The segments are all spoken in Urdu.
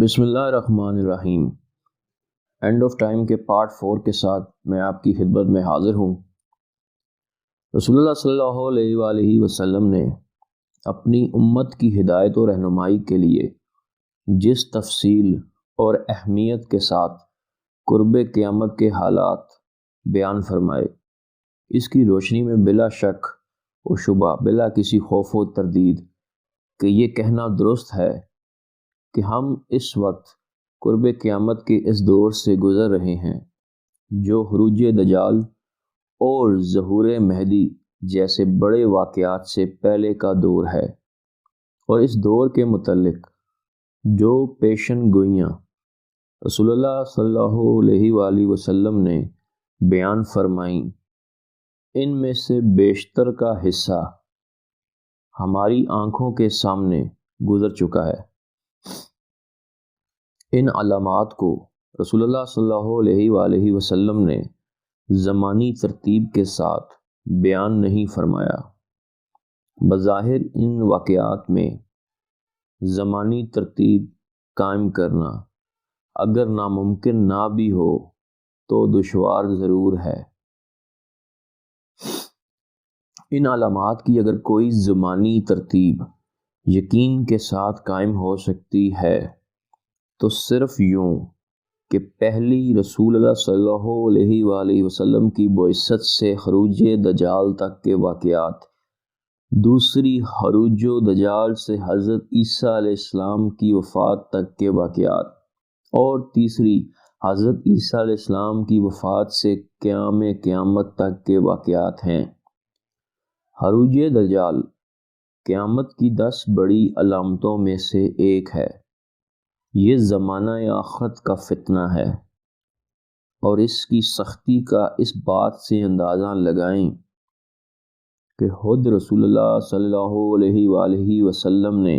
بسم اللہ الرحمن الرحیم۔ اینڈ آف ٹائم کے پارٹ 4 کے ساتھ میں آپ کی خدمت میں حاضر ہوں۔ رسول اللہ صلی اللہ علیہ وآلہ وسلم نے اپنی امت کی ہدایت و رہنمائی کے لیے جس تفصیل اور اہمیت کے ساتھ قرب قیامت کے حالات بیان فرمائے، اس کی روشنی میں بلا شک و شبہ، بلا کسی خوف و تردید کہ یہ کہنا درست ہے کہ ہم اس وقت قرب قیامت کے اس دور سے گزر رہے ہیں جو خروج دجال اور ظہور مہدی جیسے بڑے واقعات سے پہلے کا دور ہے، اور اس دور کے متعلق جو پیشن گوئیاں رسول اللہ صلی اللہ علیہ وآلہ وسلم نے بیان فرمائیں، ان میں سے بیشتر کا حصہ ہماری آنکھوں کے سامنے گزر چکا ہے۔ ان علامات کو رسول اللہ صلی اللہ علیہ وآلہ وسلم نے زمانی ترتیب کے ساتھ بیان نہیں فرمایا۔ بظاہر ان واقعات میں زمانی ترتیب قائم کرنا اگر ناممکن نہ بھی ہو تو دشوار ضرور ہے۔ ان علامات کی اگر کوئی زمانی ترتیب یقین کے ساتھ قائم ہو سکتی ہے تو صرف یوں کہ پہلی رسول اللہ صلی اللہ علیہ وآلہ وسلم کی بعثت سے خروج دجال تک کے واقعات، دوسری خروج دجال سے حضرت عیسیٰ علیہ السلام کی وفات تک کے واقعات، اور تیسری حضرت عیسیٰ علیہ السلام کی وفات سے قیامت تک کے واقعات ہیں۔ خروج دجال قیامت کی 10 بڑی علامتوں میں سے ایک ہے۔ یہ زمانہ آخرت کا فتنہ ہے، اور اس کی سختی کا اس بات سے اندازہ لگائیں کہ خود رسول اللہ صلی اللہ علیہ وآلہ وسلم نے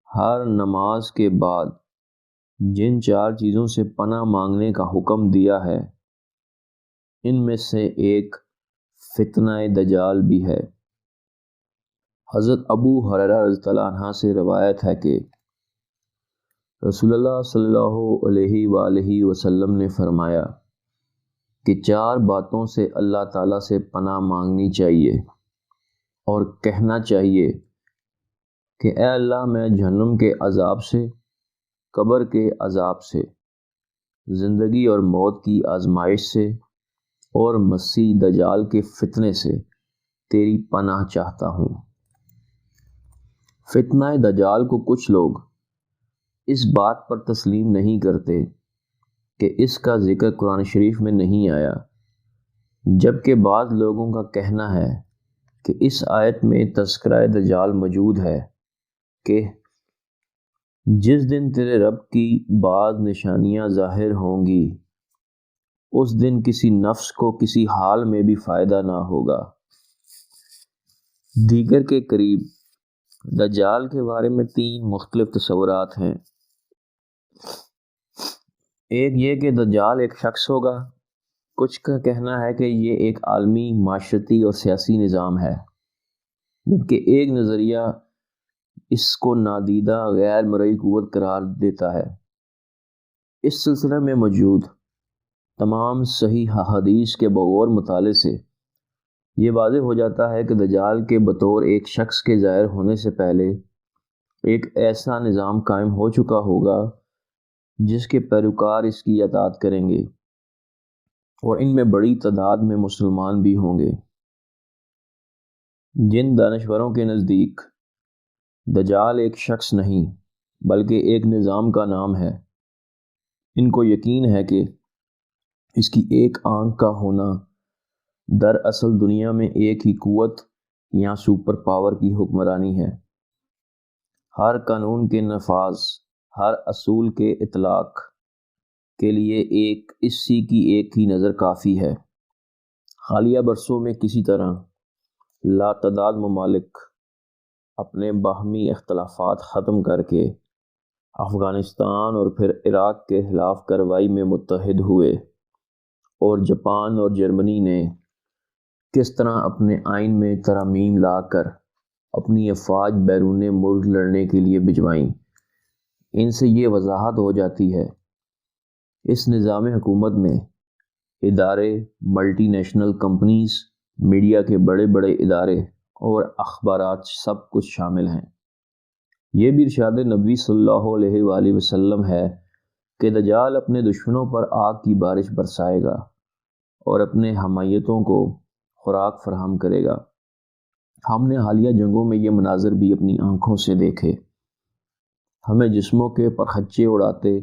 ہر نماز کے بعد جن 4 چیزوں سے پناہ مانگنے کا حکم دیا ہے، ان میں سے ایک فتنہ دجال بھی ہے۔ حضرت ابو ہریرہ رضی اللہ عنہ سے روایت ہے کہ رسول اللہ صلی اللہ علیہ وآلہ وسلم نے فرمایا کہ 4 باتوں سے اللہ تعالیٰ سے پناہ مانگنی چاہیے اور کہنا چاہیے کہ اے اللہ، میں جہنم کے عذاب سے، قبر کے عذاب سے، زندگی اور موت کی آزمائش سے، اور مسیح دجال کے فتنے سے تیری پناہ چاہتا ہوں۔ فتنہ دجال کو کچھ لوگ اس بات پر تسلیم نہیں کرتے کہ اس کا ذکر قرآن شریف میں نہیں آیا، جبکہ بعض لوگوں کا کہنا ہے کہ اس آیت میں تذکرہ دجال موجود ہے کہ جس دن تیرے رب کی بعض نشانیاں ظاہر ہوں گی، اس دن کسی نفس کو کسی حال میں بھی فائدہ نہ ہوگا۔ دیگر کے قریب دجال کے بارے میں 3 مختلف تصورات ہیں۔ ایک یہ کہ دجال ایک شخص ہوگا، کچھ کا کہنا ہے کہ یہ ایک عالمی معاشرتی اور سیاسی نظام ہے، جبکہ ایک نظریہ اس کو نادیدہ غیر مرئی قوت قرار دیتا ہے۔ اس سلسلے میں موجود تمام صحیح احادیث کے بغور مطالعے سے یہ واضح ہو جاتا ہے کہ دجال کے بطور ایک شخص کے ظاہر ہونے سے پہلے ایک ایسا نظام قائم ہو چکا ہوگا جس کے پیروکار اس کی اطاعت کریں گے، اور ان میں بڑی تعداد میں مسلمان بھی ہوں گے۔ جن دانشوروں کے نزدیک دجال ایک شخص نہیں بلکہ ایک نظام کا نام ہے، ان کو یقین ہے کہ اس کی ایک آنکھ کا ہونا دراصل دنیا میں ایک ہی قوت یا سپر پاور کی حکمرانی ہے۔ ہر قانون کے نفاذ، ہر اصول کے اطلاق کے لیے اسی کی ایک ہی نظر کافی ہے۔ حالیہ برسوں میں کسی طرح لاتعداد ممالک اپنے باہمی اختلافات ختم کر کے افغانستان اور پھر عراق کے خلاف کارروائی میں متحد ہوئے، اور جاپان اور جرمنی نے کس طرح اپنے آئین میں ترامیم لا کر اپنی افواج بیرون ملک لڑنے کے لیے بھجوائیں۔ ان سے یہ وضاحت ہو جاتی ہے اس نظام حکومت میں ادارے، ملٹی نیشنل کمپنیز، میڈیا کے بڑے بڑے ادارے اور اخبارات سب کچھ شامل ہیں۔ یہ بھی ارشاد نبی صلی اللہ علیہ وآلہ وسلم ہے کہ دجال اپنے دشمنوں پر آگ کی بارش برسائے گا اور اپنے حمایتوں کو خوراک فراہم کرے گا۔ ہم نے حالیہ جنگوں میں یہ مناظر بھی اپنی آنکھوں سے دیکھے۔ ہمیں جسموں کے پرخچے اڑاتے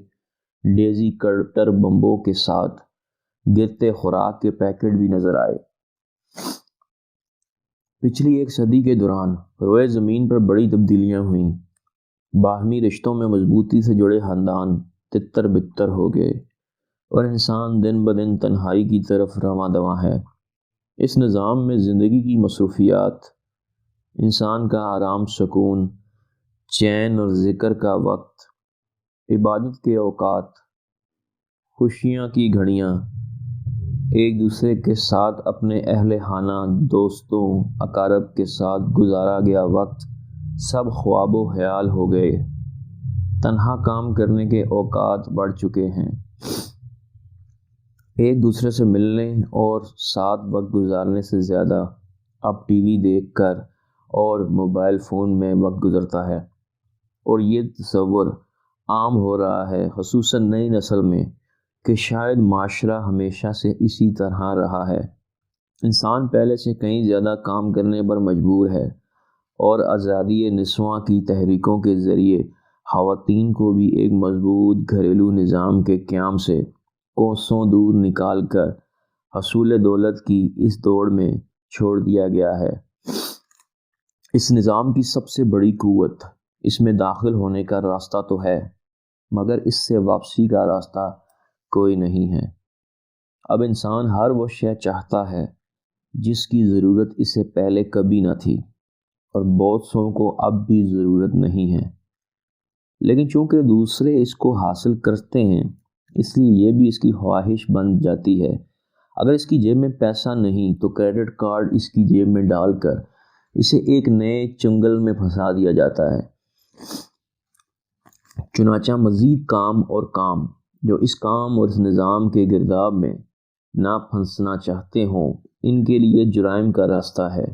ڈیزی کٹر بمبوں کے ساتھ گرتے خوراک کے پیکٹ بھی نظر آئے۔ پچھلی ایک صدی کے دوران روئے زمین پر بڑی تبدیلیاں ہوئیں۔ باہمی رشتوں میں مضبوطی سے جڑے خاندان تتر بتر ہو گئے اور انسان دن بدن تنہائی کی طرف رواں دواں ہے۔ اس نظام میں زندگی کی مصروفیات، انسان کا آرام سکون، چین اور ذکر کا وقت، عبادت کے اوقات، خوشیاں کی گھڑیاں، ایک دوسرے کے ساتھ اپنے اہل خانہ، دوستوں، اقارب کے ساتھ گزارا گیا وقت سب خواب و خیال ہو گئے۔ تنہا کام کرنے کے اوقات بڑھ چکے ہیں۔ ایک دوسرے سے ملنے اور ساتھ وقت گزارنے سے زیادہ اب ٹی وی دیکھ کر اور موبائل فون میں وقت گزرتا ہے، اور یہ تصور عام ہو رہا ہے خصوصاً نئی نسل میں کہ شاید معاشرہ ہمیشہ سے اسی طرح رہا ہے۔ انسان پہلے سے کہیں زیادہ کام کرنے پر مجبور ہے اور آزادی نسواں کی تحریکوں کے ذریعے خواتین کو بھی ایک مضبوط گھریلو نظام کے قیام سے کوسوں دور نکال کر حصول دولت کی اس دوڑ میں چھوڑ دیا گیا ہے۔ اس نظام کی سب سے بڑی قوت اس میں داخل ہونے کا راستہ تو ہے، مگر اس سے واپسی کا راستہ کوئی نہیں ہے۔ اب انسان ہر وہ شے چاہتا ہے جس کی ضرورت اسے پہلے کبھی نہ تھی، اور بہت سو کو اب بھی ضرورت نہیں ہے، لیکن چونکہ دوسرے اس کو حاصل کرتے ہیں اس لیے یہ بھی اس کی خواہش بن جاتی ہے۔ اگر اس کی جیب میں پیسہ نہیں تو کریڈٹ کارڈ اس کی جیب میں ڈال کر اسے ایک نئے چنگل میں پھنسا دیا جاتا ہے۔ چنانچہ مزید کام اور کام جو اس کام اور اس نظام کے گرداب میں نہ پھنسنا چاہتے ہوں ان کے لیے جرائم کا راستہ ہے،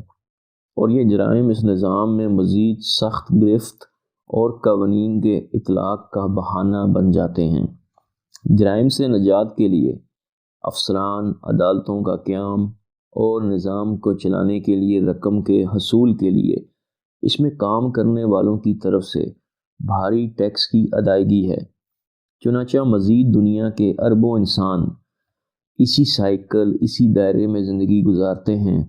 اور یہ جرائم اس نظام میں مزید سخت گرفت اور قوانین کے اطلاق کا بہانہ بن جاتے ہیں۔ جرائم سے نجات کے لیے افسران، عدالتوں کا قیام اور نظام کو چلانے کے لیے رقم کے حصول کے لیے اس میں کام کرنے والوں کی طرف سے بھاری ٹیکس کی ادائیگی ہے۔ چنانچہ مزید دنیا کے اربوں انسان اسی سائیکل، اسی دائرے میں زندگی گزارتے ہیں،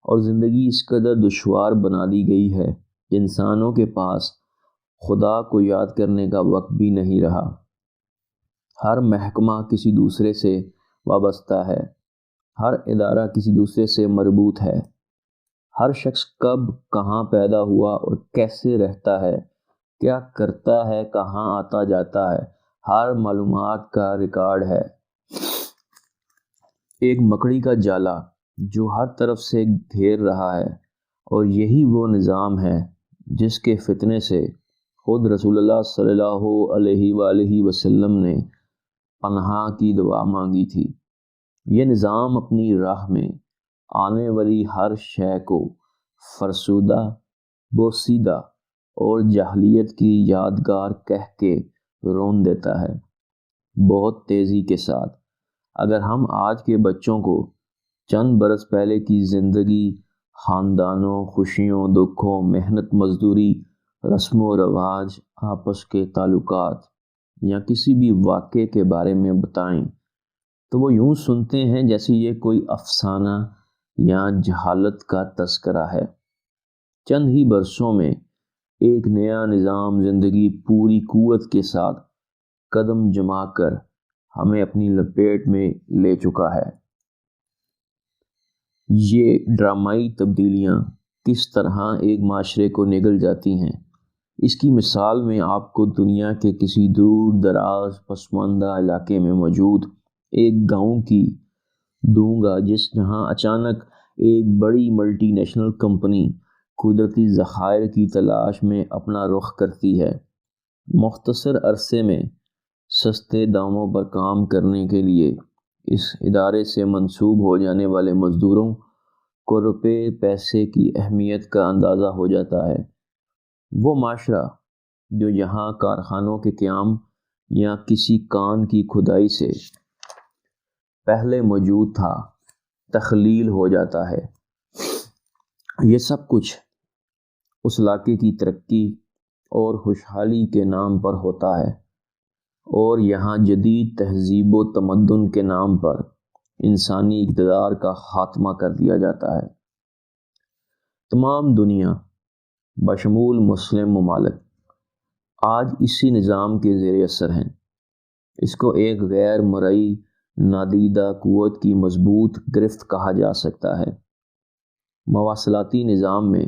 اور زندگی اس قدر دشوار بنا دی گئی ہے کہ انسانوں کے پاس خدا کو یاد کرنے کا وقت بھی نہیں رہا۔ ہر محکمہ کسی دوسرے سے وابستہ ہے، ہر ادارہ کسی دوسرے سے مربوط ہے، ہر شخص کب کہاں پیدا ہوا اور کیسے رہتا ہے، کیا کرتا ہے، کہاں آتا جاتا ہے، ہر معلومات کا ریکارڈ ہے۔ ایک مکڑی کا جالا جو ہر طرف سے گھیر رہا ہے، اور یہی وہ نظام ہے جس کے فتنے سے خود رسول اللہ صلی اللہ علیہ وآلہ وسلم نے پناہ کی دعا مانگی تھی۔ یہ نظام اپنی راہ میں آنے والی ہر شے کو فرسودہ، بوسیدہ اور جاہلیت کی یادگار کہہ کے رون دیتا ہے، بہت تیزی کے ساتھ۔ اگر ہم آج کے بچوں کو چند برس پہلے کی زندگی، خاندانوں، خوشیوں، دکھوں، محنت مزدوری، رسم و رواج، آپس کے تعلقات یا کسی بھی واقعے کے بارے میں بتائیں تو وہ یوں سنتے ہیں جیسے یہ کوئی افسانہ یا جہالت کا تذکرہ ہے۔ چند ہی برسوں میں ایک نیا نظام زندگی پوری قوت کے ساتھ قدم جما کر ہمیں اپنی لپیٹ میں لے چکا ہے۔ یہ ڈرامائی تبدیلیاں کس طرح ایک معاشرے کو نگل جاتی ہیں، اس کی مثال میں آپ کو دنیا کے کسی دور دراز پسماندہ علاقے میں موجود ایک گاؤں کی دوں گا جہاں اچانک ایک بڑی ملٹی نیشنل کمپنی قدرتی ذخائر کی تلاش میں اپنا رخ کرتی ہے۔ مختصر عرصے میں سستے داموں پر کام کرنے کے لیے اس ادارے سے منسوب ہو جانے والے مزدوروں کو روپے پیسے کی اہمیت کا اندازہ ہو جاتا ہے۔ وہ معاشرہ جو یہاں کارخانوں کے قیام یا کسی کان کی کھدائی سے پہلے موجود تھا تخلیل ہو جاتا ہے۔ یہ سب کچھ اس علاقے کی ترقی اور خوشحالی کے نام پر ہوتا ہے، اور یہاں جدید تہذیب و تمدن کے نام پر انسانی اقتدار کا خاتمہ کر دیا جاتا ہے۔ تمام دنیا بشمول مسلم ممالک آج اسی نظام کے زیر اثر ہیں۔ اس کو ایک غیر مرئی نادیدہ قوت کی مضبوط گرفت کہا جا سکتا ہے۔ مواصلاتی نظام میں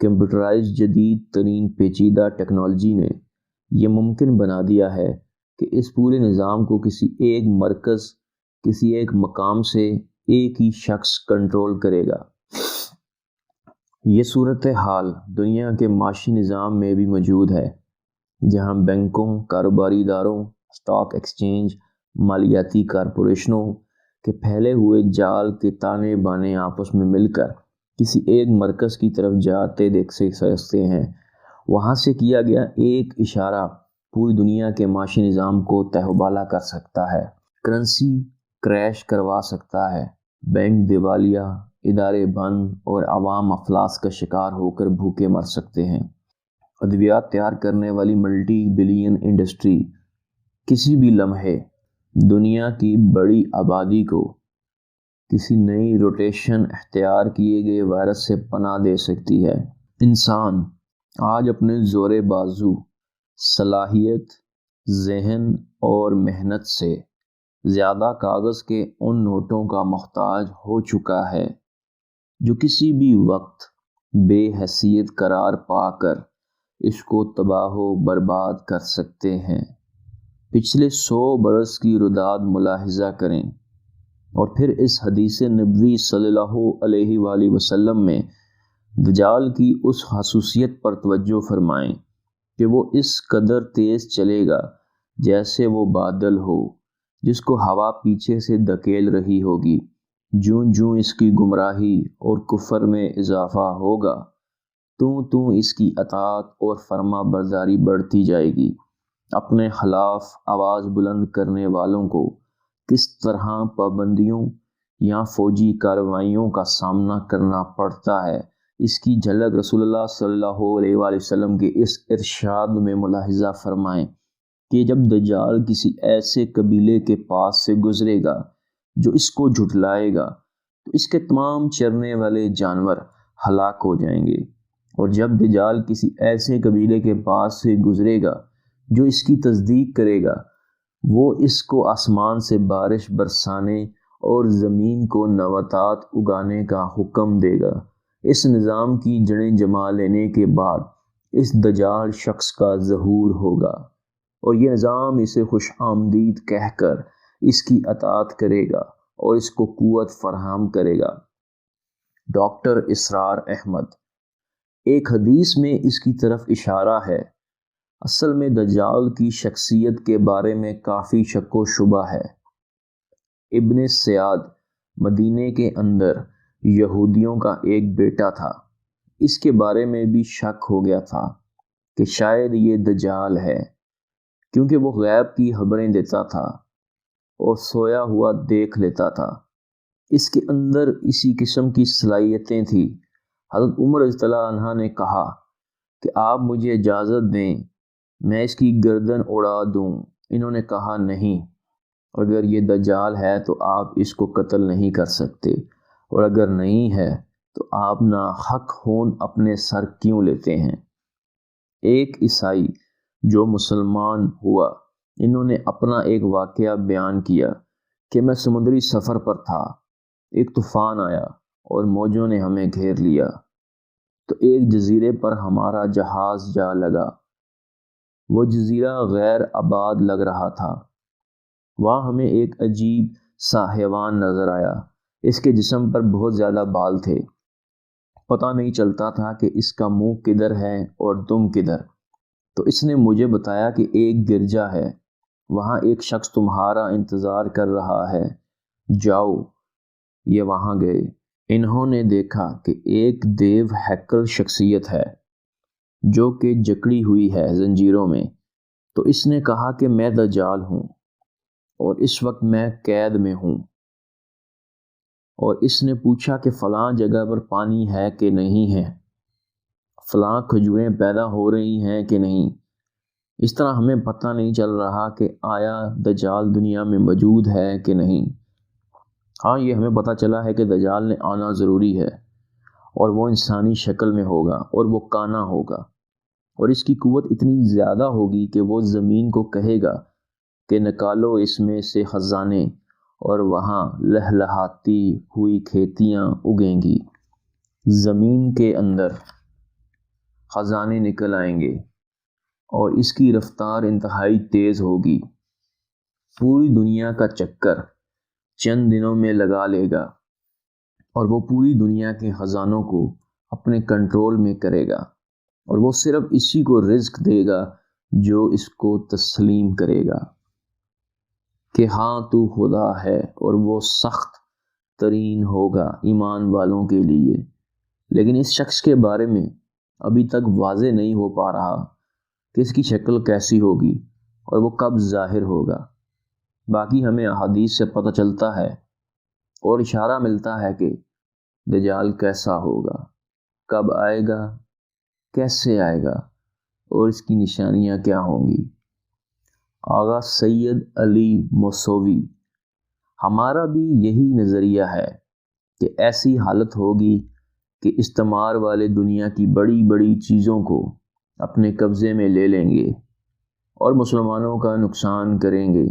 کمپیوٹرائز جدید ترین پیچیدہ ٹیکنالوجی نے یہ ممکن بنا دیا ہے کہ اس پورے نظام کو کسی ایک مرکز، کسی ایک مقام سے ایک ہی شخص کنٹرول کرے گا۔ یہ صورتحال دنیا کے معاشی نظام میں بھی موجود ہے، جہاں بینکوں، کاروباری اداروں، اسٹاک ایکسچینج، مالیاتی کارپوریشنوں کے پھیلے ہوئے جال کے تانے بانے آپس میں مل کر کسی ایک مرکز کی طرف جاتے دیکھ سکتے ہیں۔ وہاں سے کیا گیا ایک اشارہ پوری دنیا کے معاشی نظام کو تہوبالا کر سکتا ہے، کرنسی کریش کروا سکتا ہے، بینک دیوالیہ، ادارے بند اور عوام افلاس کا شکار ہو کر بھوکے مر سکتے ہیں۔ ادویات تیار کرنے والی ملٹی بلین انڈسٹری کسی بھی لمحے دنیا کی بڑی آبادی کو کسی نئی روٹیشن اختیار کیے گئے وائرس سے پناہ دے سکتی ہے۔ انسان آج اپنے زور بازو، صلاحیت، ذہن اور محنت سے زیادہ کاغذ کے ان نوٹوں کا محتاج ہو چکا ہے جو کسی بھی وقت بے حیثیت قرار پا کر اس کو تباہ و برباد کر سکتے ہیں۔ پچھلے 100 برس کی روداد ملاحظہ کریں اور پھر اس حدیث نبوی صلی اللہ علیہ وآلہ وسلم میں دجال کی اس خصوصیت پر توجہ فرمائیں کہ وہ اس قدر تیز چلے گا جیسے وہ بادل ہو جس کو ہوا پیچھے سے دھکیل رہی ہوگی۔ جوں جوں اس کی گمراہی اور کفر میں اضافہ ہوگا، توں اس کی اطاعت اور فرما برداری بڑھتی جائے گی۔ اپنے خلاف آواز بلند کرنے والوں کو کس طرح پابندیوں یا فوجی کارروائیوں کا سامنا کرنا پڑتا ہے، اس کی جھلک رسول اللہ صلی اللہ علیہ وآلہ وسلم کے اس ارشاد میں ملاحظہ فرمائیں کہ جب دجال کسی ایسے قبیلے کے پاس سے گزرے گا جو اس کو جھٹلائے گا تو اس کے تمام چرنے والے جانور ہلاک ہو جائیں گے، اور جب دجال کسی ایسے قبیلے کے پاس سے گزرے گا جو اس کی تصدیق کرے گا، وہ اس کو آسمان سے بارش برسانے اور زمین کو نباتات اگانے کا حکم دے گا۔ اس نظام کی جڑیں جما لینے کے بعد اس دجال شخص کا ظہور ہوگا، اور یہ نظام اسے خوش آمدید کہہ کر اس کی اطاعت کرے گا اور اس کو قوت فراہم کرے گا۔ ڈاکٹر اسرار احمد۔ ایک حدیث میں اس کی طرف اشارہ ہے۔ اصل میں دجال کی شخصیت کے بارے میں کافی شک و شبہ ہے۔ ابن سیاد مدینے کے اندر یہودیوں کا ایک بیٹا تھا، اس کے بارے میں بھی شک ہو گیا تھا کہ شاید یہ دجال ہے، کیونکہ وہ غیب کی خبریں دیتا تھا اور سویا ہوا دیکھ لیتا تھا۔ اس کے اندر اسی قسم کی صلاحیتیں تھیں۔ حضرت عمر رضی اللہ عنہ نے کہا کہ آپ مجھے اجازت دیں میں اس کی گردن اڑا دوں۔ انہوں نے کہا نہیں، اگر یہ دجال ہے تو آپ اس کو قتل نہیں کر سکتے، اور اگر نہیں ہے تو آپ ناحق خون اپنے سر کیوں لیتے ہیں؟ ایک عیسائی جو مسلمان ہوا، انہوں نے اپنا ایک واقعہ بیان کیا کہ میں سمندری سفر پر تھا، ایک طوفان آیا اور موجوں نے ہمیں گھیر لیا، تو ایک جزیرے پر ہمارا جہاز جا لگا۔ وہ جزیرہ غیر آباد لگ رہا تھا۔ وہاں ہمیں ایک عجیب سا حیوان نظر آیا، اس کے جسم پر بہت زیادہ بال تھے، پتہ نہیں چلتا تھا کہ اس کا منہ کدھر ہے اور دم کدھر۔ تو اس نے مجھے بتایا کہ ایک گرجا ہے، وہاں ایک شخص تمہارا انتظار کر رہا ہے، جاؤ۔ یہ وہاں گئے۔ انہوں نے دیکھا کہ ایک دیو ہیکل شخصیت ہے جو کہ جکڑی ہوئی ہے زنجیروں میں۔ تو اس نے کہا کہ میں دجال ہوں اور اس وقت میں قید میں ہوں۔ اور اس نے پوچھا کہ فلاں جگہ پر پانی ہے کہ نہیں ہے، فلاں کھجوریں پیدا ہو رہی ہیں کہ نہیں۔ اس طرح ہمیں پتہ نہیں چل رہا کہ آیا دجال دنیا میں موجود ہے کہ نہیں۔ ہاں، یہ ہمیں پتہ چلا ہے کہ دجال نے آنا ضروری ہے، اور وہ انسانی شکل میں ہوگا اور وہ کانا ہوگا، اور اس کی قوت اتنی زیادہ ہوگی کہ وہ زمین کو کہے گا کہ نکالو اس میں سے خزانے، اور وہاں لہلہاتی ہوئی کھیتیاں اگیں گی، زمین کے اندر خزانے نکل آئیں گے، اور اس کی رفتار انتہائی تیز ہوگی، پوری دنیا کا چکر چند دنوں میں لگا لے گا، اور وہ پوری دنیا کے خزانوں کو اپنے کنٹرول میں کرے گا، اور وہ صرف اسی کو رزق دے گا جو اس کو تسلیم کرے گا کہ ہاں تو خدا ہے، اور وہ سخت ترین ہوگا ایمان والوں کے لیے۔ لیکن اس شخص کے بارے میں ابھی تک واضح نہیں ہو پا رہا کہ اس کی شکل کیسی ہوگی اور وہ کب ظاہر ہوگا۔ باقی ہمیں احادیث سے پتہ چلتا ہے اور اشارہ ملتا ہے کہ دجال کیسا ہوگا، کب آئے گا، کیسے آئے گا، اور اس کی نشانیاں کیا ہوں گی۔ آغا سید علی موسوی: ہمارا بھی یہی نظریہ ہے کہ ایسی حالت ہوگی کہ استعمار والے دنیا کی بڑی بڑی چیزوں کو اپنے قبضے میں لے لیں گے اور مسلمانوں کا نقصان کریں گے،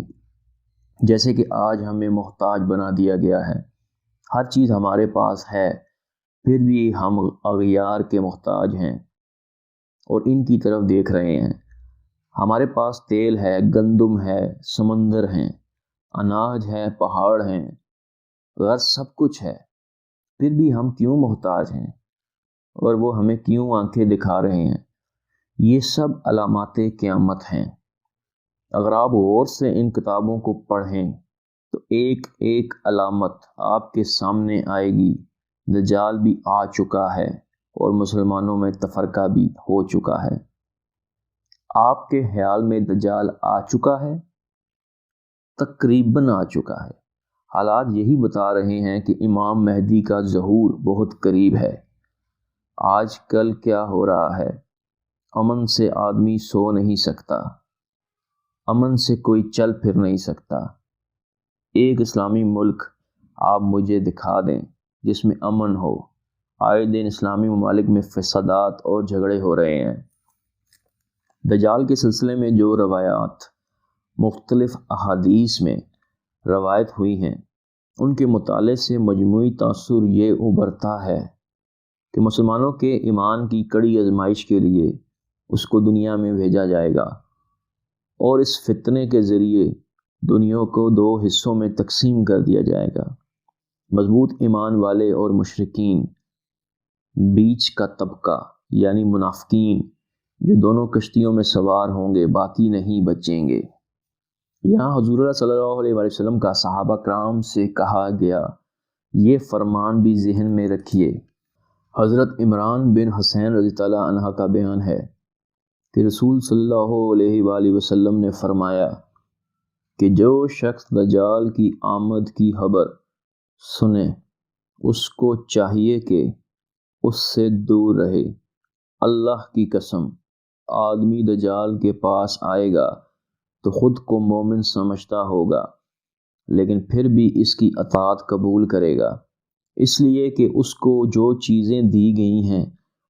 جیسے کہ آج ہمیں محتاج بنا دیا گیا ہے۔ ہر چیز ہمارے پاس ہے، پھر بھی ہم اغیار کے محتاج ہیں اور ان کی طرف دیکھ رہے ہیں۔ ہمارے پاس تیل ہے، گندم ہے، سمندر ہیں، اناج ہے، پہاڑ ہیں، غرض سب کچھ ہے، پھر بھی ہم کیوں محتاج ہیں اور وہ ہمیں کیوں آنکھیں دکھا رہے ہیں؟ یہ سب علامات قیامت ہیں۔ اگر آپ غور سے ان کتابوں کو پڑھیں تو ایک ایک علامت آپ کے سامنے آئے گی۔ دجال بھی آ چکا ہے اور مسلمانوں میں تفرقہ بھی ہو چکا ہے۔ آپ کے خیال میں دجال آ چکا ہے؟ تقریباً آ چکا ہے۔ حالات یہی بتا رہے ہیں کہ امام مہدی کا ظہور بہت قریب ہے۔ آج کل کیا ہو رہا ہے؟ امن سے آدمی سو نہیں سکتا، امن سے کوئی چل پھر نہیں سکتا۔ ایک اسلامی ملک آپ مجھے دکھا دیں جس میں امن ہو۔ آئے دن اسلامی ممالک میں فسادات اور جھگڑے ہو رہے ہیں۔ دجال کے سلسلے میں جو روایات مختلف احادیث میں روایت ہوئی ہیں، ان کے مطالعے سے مجموعی تاثر یہ ابھرتا ہے کہ مسلمانوں کے ایمان کی کڑی آزمائش کے لیے اس کو دنیا میں بھیجا جائے گا، اور اس فتنے کے ذریعے دنیا کو دو حصوں میں تقسیم کر دیا جائے گا۔ مضبوط ایمان والے اور مشرکین، بیچ کا طبقہ یعنی منافقین، جو دونوں کشتیوں میں سوار ہوں گے، باقی نہیں بچیں گے۔ یہاں حضور اللہ صلی اللہ علیہ وآلہ وسلم کا صحابہ کرام سے کہا گیا یہ فرمان بھی ذہن میں رکھیے۔ حضرت عمران بن حسین رضی اللہ عنہ کا بیان ہے کہ رسول صلی اللہ علیہ وآلہ وسلم نے فرمایا کہ جو شخص دجال کی آمد کی خبر سنے، اس کو چاہیے کہ اس سے دور رہے۔ اللہ کی قسم، آدمی دجال کے پاس آئے گا تو خود کو مومن سمجھتا ہوگا، لیکن پھر بھی اس کی اطاعت قبول کرے گا، اس لیے کہ اس کو جو چیزیں دی گئی ہیں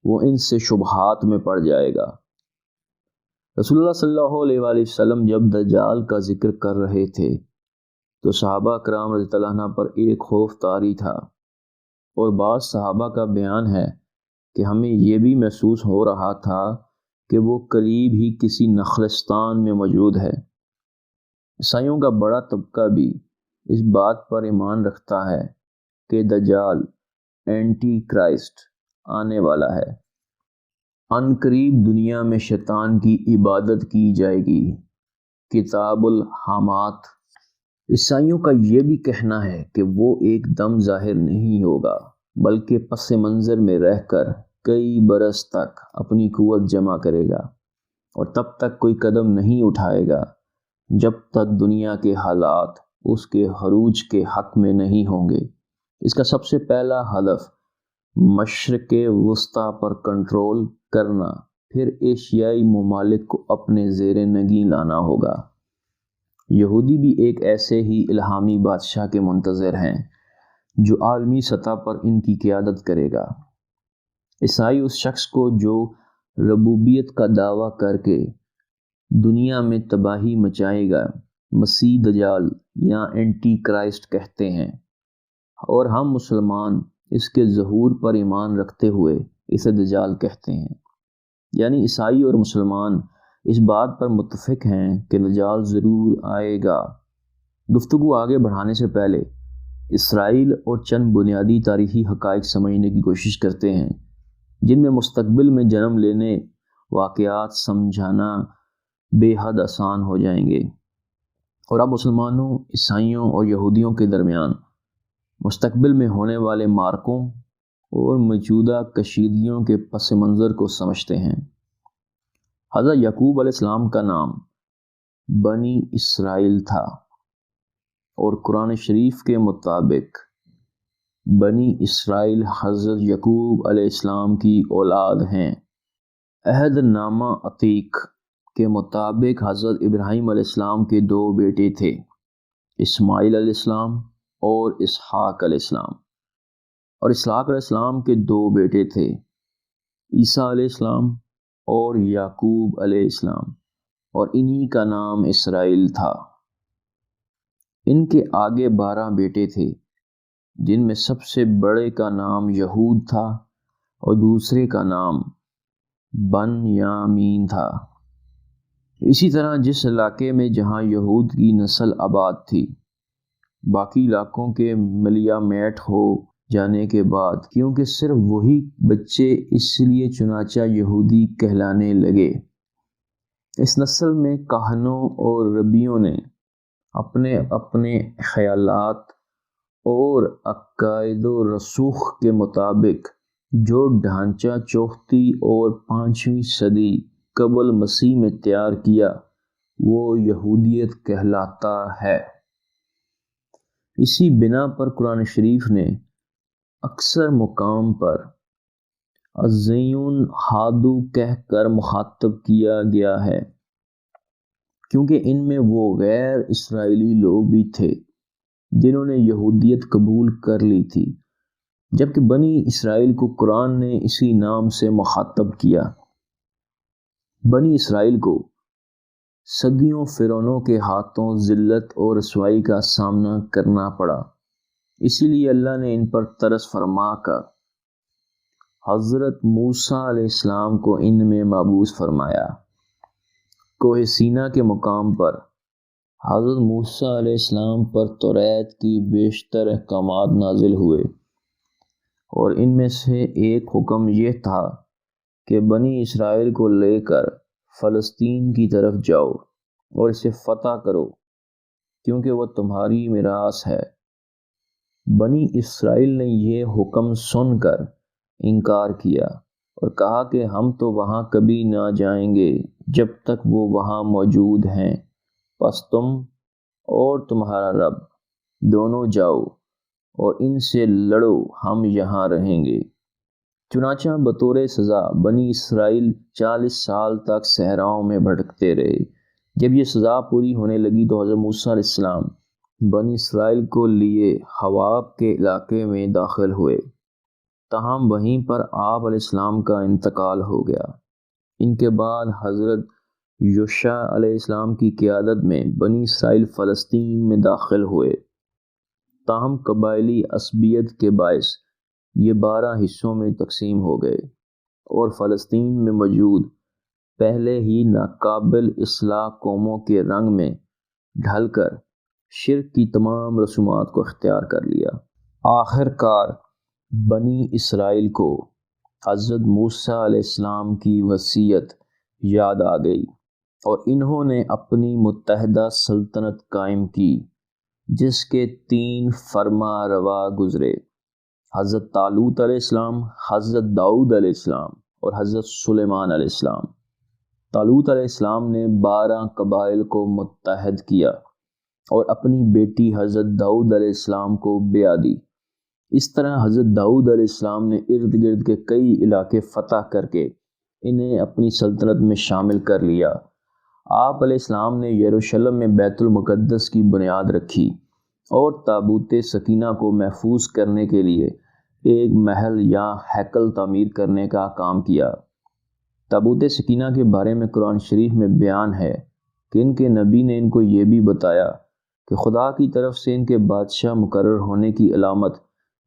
وہ ان سے شبہات میں پڑ جائے گا۔ رسول اللہ صلی اللہ علیہ وآلہ وسلم جب دجال کا ذکر کر رہے تھے تو صحابہ کرام رضی اللہ عنہ پر ایک خوف طاری تھا، اور بعض صحابہ کا بیان ہے کہ ہمیں یہ بھی محسوس ہو رہا تھا کہ وہ قریب ہی کسی نخلستان میں موجود ہے۔ عیسائیوں کا بڑا طبقہ بھی اس بات پر ایمان رکھتا ہے کہ دجال اینٹی کرائسٹ آنے والا ہے۔ ان قریب دنیا میں شیطان کی عبادت کی جائے گی۔ کتاب الحامات۔ عیسائیوں کا یہ بھی کہنا ہے کہ وہ ایک دم ظاہر نہیں ہوگا بلکہ پس منظر میں رہ کر کئی برس تک اپنی قوت جمع کرے گا اور تب تک کوئی قدم نہیں اٹھائے گا جب تک دنیا کے حالات اس کے عروج کے حق میں نہیں ہوں گے۔ اس کا سب سے پہلا ہدف مشرق وسطیٰ پر کنٹرول کرنا، پھر ایشیائی ممالک کو اپنے زیر نگیں لانا ہوگا۔ یہودی بھی ایک ایسے ہی الہامی بادشاہ کے منتظر ہیں جو عالمی سطح پر ان کی قیادت کرے گا۔ عیسائی اس شخص کو جو ربوبیت کا دعویٰ کر کے دنیا میں تباہی مچائے گا مسیح دجال یا اینٹی کرائسٹ کہتے ہیں، اور ہم مسلمان اس کے ظہور پر ایمان رکھتے ہوئے اسے دجال کہتے ہیں۔ یعنی عیسائی اور مسلمان اس بات پر متفق ہیں کہ دجال ضرور آئے گا۔ گفتگو آگے بڑھانے سے پہلے اسرائیل اور چند بنیادی تاریخی حقائق سمجھنے کی کوشش کرتے ہیں جن میں مستقبل میں جنم لینے واقعات سمجھانا بے حد آسان ہو جائیں گے، اور اب مسلمانوں، عیسائیوں اور یہودیوں کے درمیان مستقبل میں ہونے والے مارکوں اور موجودہ کشیدگیوں کے پس منظر کو سمجھتے ہیں۔ حضرت یعقوب علیہ السلام کا نام بنی اسرائیل تھا، اور قرآن شریف کے مطابق بنی اسرائیل حضرت یعقوب علیہ السلام کی اولاد ہیں۔ عہد نامہ عتیق کے مطابق حضرت ابراہیم علیہ السلام کے دو بیٹے تھے، اسماعیل علیہ السلام اور اسحاق علیہ السلام، اور اسحاق علیہ السلام کے دو بیٹے تھے، عیسیٰ علیہ السلام اور یعقوب علیہ السلام، اور انہی کا نام اسرائیل تھا۔ ان کے آگے 12 بیٹے تھے جن میں سب سے بڑے کا نام یہود تھا اور دوسرے کا نام بن یامین تھا۔ اسی طرح جس علاقے میں جہاں یہود کی نسل آباد تھی، باقی علاقوں کے ملیا میٹ ہو جانے کے بعد کیونکہ صرف وہی بچے اس لیے چنانچہ یہودی کہلانے لگے۔ اس نسل میں کاہنوں اور ربیوں نے اپنے اپنے خیالات اور عقائد و رسوخ کے مطابق جو ڈھانچہ چوتھی اور 5ویں صدی قبل مسیح میں تیار کیا وہ یہودیت کہلاتا ہے۔ اسی بنا پر قرآن شریف نے اکثر مقام پر الذین ہادوا کہہ کر مخاطب کیا گیا ہے، کیونکہ ان میں وہ غیر اسرائیلی لوگ بھی تھے جنہوں نے یہودیت قبول کر لی تھی، جبکہ بنی اسرائیل کو قرآن نے اسی نام سے مخاطب کیا۔ بنی اسرائیل کو صدیوں فرعونوں کے ہاتھوں ذلت اور رسوائی کا سامنا کرنا پڑا، اسی لیے اللہ نے ان پر ترس فرما کر حضرت موسیٰ علیہ السلام کو ان میں مبعوث فرمایا۔ کوہ سینا کے مقام پر حضرت موسیٰ علیہ السلام پر توریت کی بیشتر احکامات نازل ہوئے، اور ان میں سے ایک حکم یہ تھا کہ بنی اسرائیل کو لے کر فلسطین کی طرف جاؤ اور اسے فتح کرو کیونکہ وہ تمہاری میراث ہے۔ بنی اسرائیل نے یہ حکم سن کر انکار کیا اور کہا کہ ہم تو وہاں کبھی نہ جائیں گے جب تک وہ وہاں موجود ہیں، پس تم اور تمہارا رب دونوں جاؤ اور ان سے لڑو، ہم یہاں رہیں گے۔ چنانچہ بطور سزا بنی اسرائیل 40 سال تک صحراؤں میں بھٹکتے رہے۔ جب یہ سزا پوری ہونے لگی تو حضرت موسیٰ علیہ السلام بنی اسرائیل کو لیے حواب کے علاقے میں داخل ہوئے، تاہم وہیں پر آپ علیہ السلام کا انتقال ہو گیا۔ ان کے بعد حضرت یوشع علیہ السلام کی قیادت میں بنی اسرائیل فلسطین میں داخل ہوئے، تاہم قبائلی عصبیت کے باعث یہ 12 حصوں میں تقسیم ہو گئے، اور فلسطین میں موجود پہلے ہی ناقابل اصلاح قوموں کے رنگ میں ڈھل کر شرک کی تمام رسومات کو اختیار کر لیا۔ آخر کار بنی اسرائیل کو حضرت موسیٰ علیہ السلام کی وصیت یاد آ گئی اور انہوں نے اپنی متحدہ سلطنت قائم کی جس کے 3 فرما روا گزرے: حضرت طالوت علیہ السلام، حضرت داؤد علیہ السلام اور حضرت سلیمان علیہ السلام۔ طالوت علیہ السلام نے 12 قبائل کو متحد کیا اور اپنی بیٹی حضرت داؤد علیہ السلام کو بیعت دی۔ اس طرح حضرت داؤد علیہ السلام نے ارد گرد کے کئی علاقے فتح کر کے انہیں اپنی سلطنت میں شامل کر لیا۔ آپ علیہ السلام نے یروشلم میں بیت المقدس کی بنیاد رکھی اور تابوت سکینہ کو محفوظ کرنے کے لیے ایک محل یا ہیکل تعمیر کرنے کا کام کیا۔ تابوت سکینہ کے بارے میں قرآن شریف میں بیان ہے کہ ان کے نبی نے ان کو یہ بھی بتایا کہ خدا کی طرف سے ان کے بادشاہ مقرر ہونے کی علامت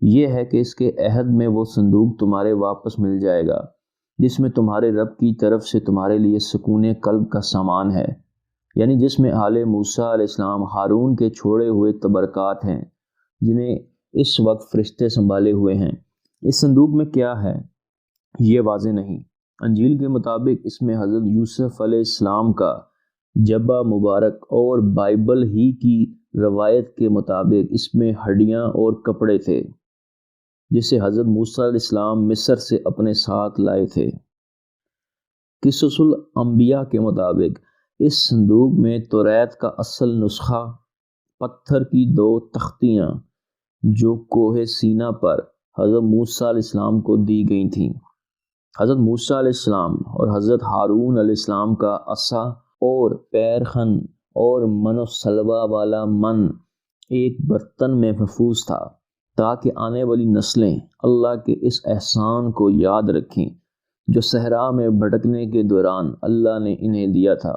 یہ ہے کہ اس کے عہد میں وہ صندوق تمہارے واپس مل جائے گا جس میں تمہارے رب کی طرف سے تمہارے لیے سکون قلب کا سامان ہے، یعنی جس میں آل موسیٰ علیہ السلام ہارون کے چھوڑے ہوئے تبرکات ہیں جنہیں اس وقت فرشتے سنبھالے ہوئے ہیں۔ اس صندوق میں کیا ہے یہ واضح نہیں۔ انجیل کے مطابق اس میں حضرت یوسف علیہ السلام کا جبہ مبارک اور بائبل ہی کی روایت کے مطابق اس میں ہڈیاں اور کپڑے تھے جسے حضرت موسیٰ علیہ السلام مصر سے اپنے ساتھ لائے تھے۔ قصص الانبیاء کے مطابق اس صندوق میں توریت کا اصل نسخہ، پتھر کی 2 تختیاں جو کوہ سینا پر حضرت موسیٰ علیہ السلام کو دی گئی تھیں، حضرت موسیٰ علیہ السلام اور حضرت ہارون علیہ السلام کا عصا اور پیرخن اور من و سلوہ والا من ایک برتن میں محفوظ تھا تاکہ آنے والی نسلیں اللہ کے اس احسان کو یاد رکھیں جو صحرا میں بھٹکنے کے دوران اللہ نے انہیں دیا تھا۔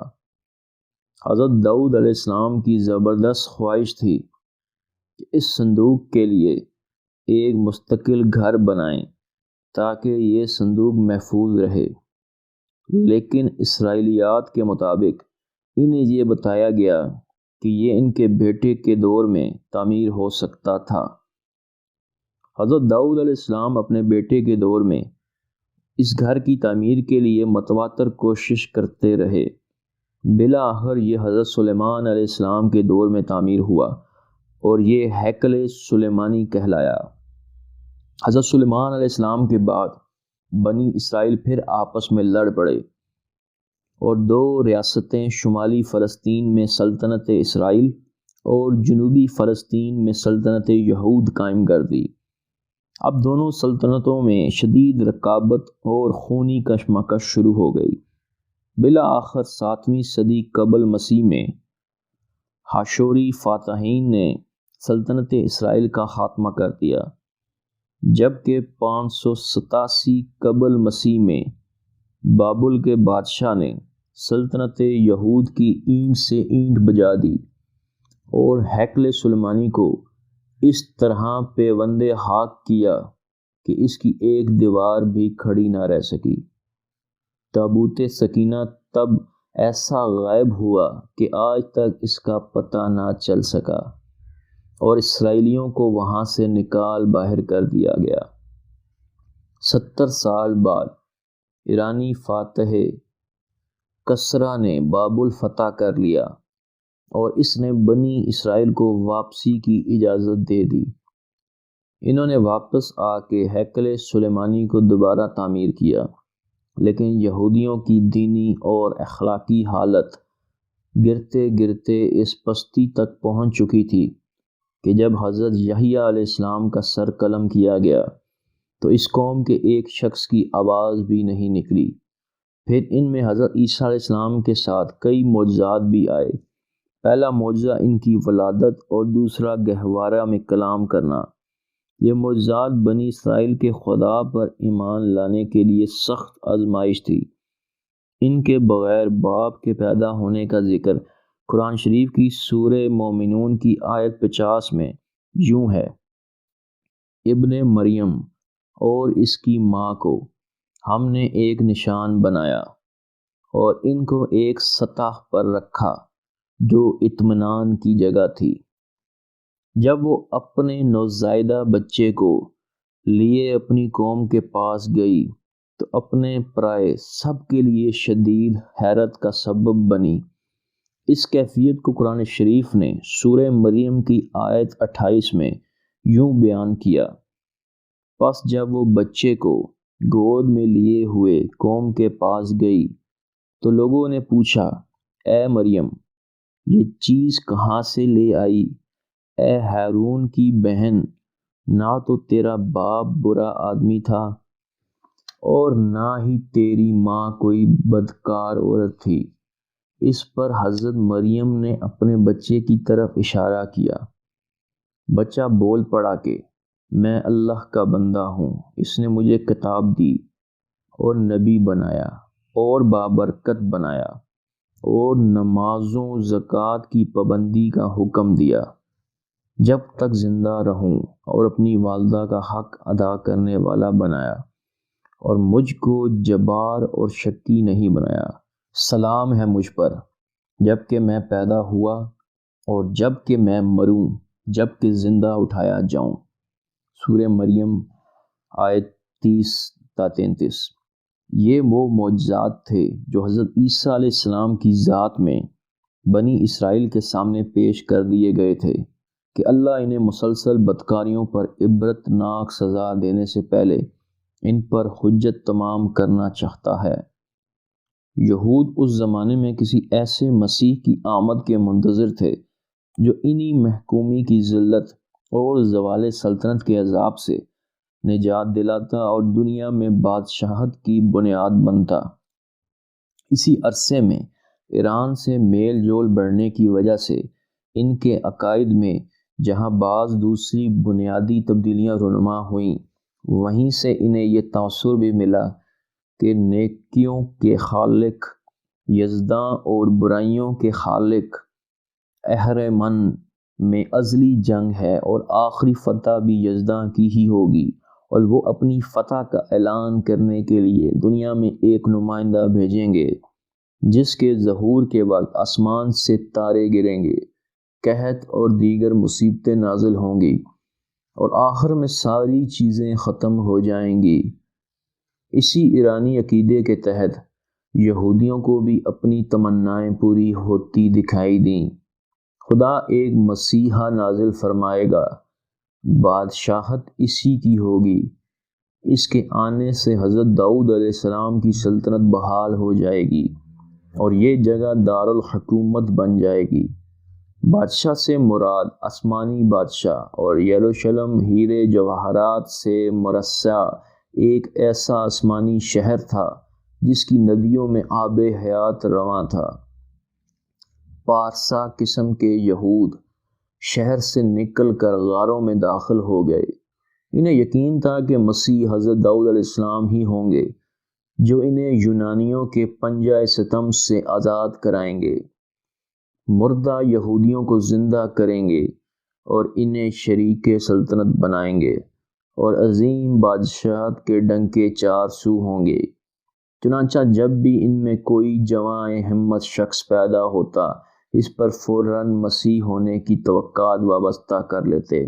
حضرت داؤد علیہ السلام کی زبردست خواہش تھی کہ اس صندوق کے لیے ایک مستقل گھر بنائیں تاکہ یہ صندوق محفوظ رہے، لیکن اسرائیلیات کے مطابق انہیں یہ بتایا گیا کہ یہ ان کے بیٹے کے دور میں تعمیر ہو سکتا تھا۔ حضرت داؤد علیہ السلام اپنے بیٹے کے دور میں اس گھر کی تعمیر کے لیے متواتر کوشش کرتے رہے۔ بالآخر یہ حضرت سلیمان علیہ السلام کے دور میں تعمیر ہوا اور یہ ہیکل سلیمانی کہلایا۔ حضرت سلیمان علیہ السلام کے بعد بنی اسرائیل پھر آپس میں لڑ پڑے اور 2 ریاستیں شمالی فلسطین میں سلطنت اسرائیل اور جنوبی فلسطین میں سلطنت یہود قائم کر دی۔ اب دونوں سلطنتوں میں شدید رقابت اور خونی کشمکش شروع ہو گئی۔ بالآخر 7ویں صدی قبل مسیح میں ہاشوری فاتحین نے سلطنت اسرائیل کا خاتمہ کر دیا، جبکہ 587 قبل مسیح میں بابل کے بادشاہ نے سلطنت یہود کی اینٹ سے اینٹ بجا دی اور ہیکل سلیمانی کو اس طرح پیوند خاک کیا کہ اس کی ایک دیوار بھی کھڑی نہ رہ سکی۔ تابوت سکینہ تب ایسا غائب ہوا کہ آج تک اس کا پتہ نہ چل سکا اور اسرائیلیوں کو وہاں سے نکال باہر کر دیا گیا۔ 70 سال بعد ایرانی فاتح کسریٰ نے بابل فتح کر لیا اور اس نے بنی اسرائیل کو واپسی کی اجازت دے دی۔ انہوں نے واپس آ کے ہیکل سلیمانی کو دوبارہ تعمیر کیا، لیکن یہودیوں کی دینی اور اخلاقی حالت گرتے گرتے اس پستی تک پہنچ چکی تھی کہ جب حضرت یحییٰ علیہ السلام کا سر قلم کیا گیا تو اس قوم کے ایک شخص کی آواز بھی نہیں نکلی۔ پھر ان میں حضرت عیسیٰ علیہ السلام کے ساتھ کئی معجزات بھی آئے۔ پہلا معجزہ ان کی ولادت اور دوسرا گہوارہ میں کلام کرنا۔ یہ معجزات بنی اسرائیل کے خدا پر ایمان لانے کے لیے سخت آزمائش تھی۔ ان کے بغیر باپ کے پیدا ہونے کا ذکر قرآن شریف کی سورہ مومنون کی آیت 50 میں یوں ہے: ابن مریم اور اس کی ماں کو ہم نے ایک نشان بنایا اور ان کو ایک سطح پر رکھا جو اطمینان کی جگہ تھی۔ جب وہ اپنے نوزائیدہ بچے کو لیے اپنی قوم کے پاس گئی تو اپنے پرائے سب کے لیے شدید حیرت کا سبب بنی۔ اس کیفیت کو قرآن شریف نے سورہ مریم کی آیت 28 میں یوں بیان کیا: پس جب وہ بچے کو گود میں لیے ہوئے قوم کے پاس گئی تو لوگوں نے پوچھا، اے مریم، یہ چیز کہاں سے لے آئی؟ اے ہارون کی بہن، نہ تو تیرا باپ برا آدمی تھا اور نہ ہی تیری ماں کوئی بدکار عورت تھی۔ اس پر حضرت مریم نے اپنے بچے کی طرف اشارہ کیا۔ بچہ بول پڑا کہ میں اللہ کا بندہ ہوں، اس نے مجھے کتاب دی اور نبی بنایا اور بابرکت بنایا اور نمازوں زکوٰۃ کی پابندی کا حکم دیا جب تک زندہ رہوں، اور اپنی والدہ کا حق ادا کرنے والا بنایا، اور مجھ کو جبار اور شکی نہیں بنایا۔ سلام ہے مجھ پر جب کہ میں پیدا ہوا اور جب کہ میں مروں، جب کہ زندہ اٹھایا جاؤں۔ سورہ مریم آیت 30-33۔ یہ وہ معجزات تھے جو حضرت عیسیٰ علیہ السلام کی ذات میں بنی اسرائیل کے سامنے پیش کر دیے گئے تھے کہ اللہ انہیں مسلسل بدکاریوں پر عبرتناک سزا دینے سے پہلے ان پر حجت تمام کرنا چاہتا ہے۔ یہود اس زمانے میں کسی ایسے مسیح کی آمد کے منتظر تھے جو انہی محکومی کی ذلت اور زوال سلطنت کے عذاب سے نجات دلاتا اور دنیا میں بادشاہت کی بنیاد بنتا۔ اسی عرصے میں ایران سے میل جول بڑھنے کی وجہ سے ان کے عقائد میں جہاں بعض دوسری بنیادی تبدیلیاں رونما ہوئیں، وہیں سے انہیں یہ تاثر بھی ملا کہ نیکیوں کے خالق یزداں اور برائیوں کے خالق اہرمن میں ازلی جنگ ہے، اور آخری فتح بھی یزداں کی ہی ہوگی، اور وہ اپنی فتح کا اعلان کرنے کے لیے دنیا میں ایک نمائندہ بھیجیں گے جس کے ظہور کے وقت آسمان سے تارے گریں گے، قحط اور دیگر مصیبتیں نازل ہوں گی، اور آخر میں ساری چیزیں ختم ہو جائیں گی۔ اسی ایرانی عقیدے کے تحت یہودیوں کو بھی اپنی تمنائیں پوری ہوتی دکھائی دیں۔ خدا ایک مسیحا نازل فرمائے گا، بادشاہت اسی کی ہوگی۔ اس کے آنے سے حضرت داؤد علیہ السلام کی سلطنت بحال ہو جائے گی اور یہ جگہ دارالحکومت بن جائے گی۔ بادشاہ سے مراد آسمانی بادشاہ، اور یروشلم ہیرے جواہرات سے مرصع ایک ایسا آسمانی شہر تھا جس کی ندیوں میں آب حیات رواں تھا۔ پارسا قسم کے یہود شہر سے نکل کر غاروں میں داخل ہو گئے۔ انہیں یقین تھا کہ مسیح حضرت داؤد علیہ السلام ہی ہوں گے جو انہیں یونانیوں کے پنجہ ستم سے آزاد کرائیں گے، مردہ یہودیوں کو زندہ کریں گے اور انہیں شریک سلطنت بنائیں گے، اور عظیم بادشاہت کے ڈنکے چار سو ہوں گے۔ چنانچہ جب بھی ان میں کوئی جواں ہمت شخص پیدا ہوتا، اس پر فوراً مسیح ہونے کی توقعات وابستہ کر لیتے۔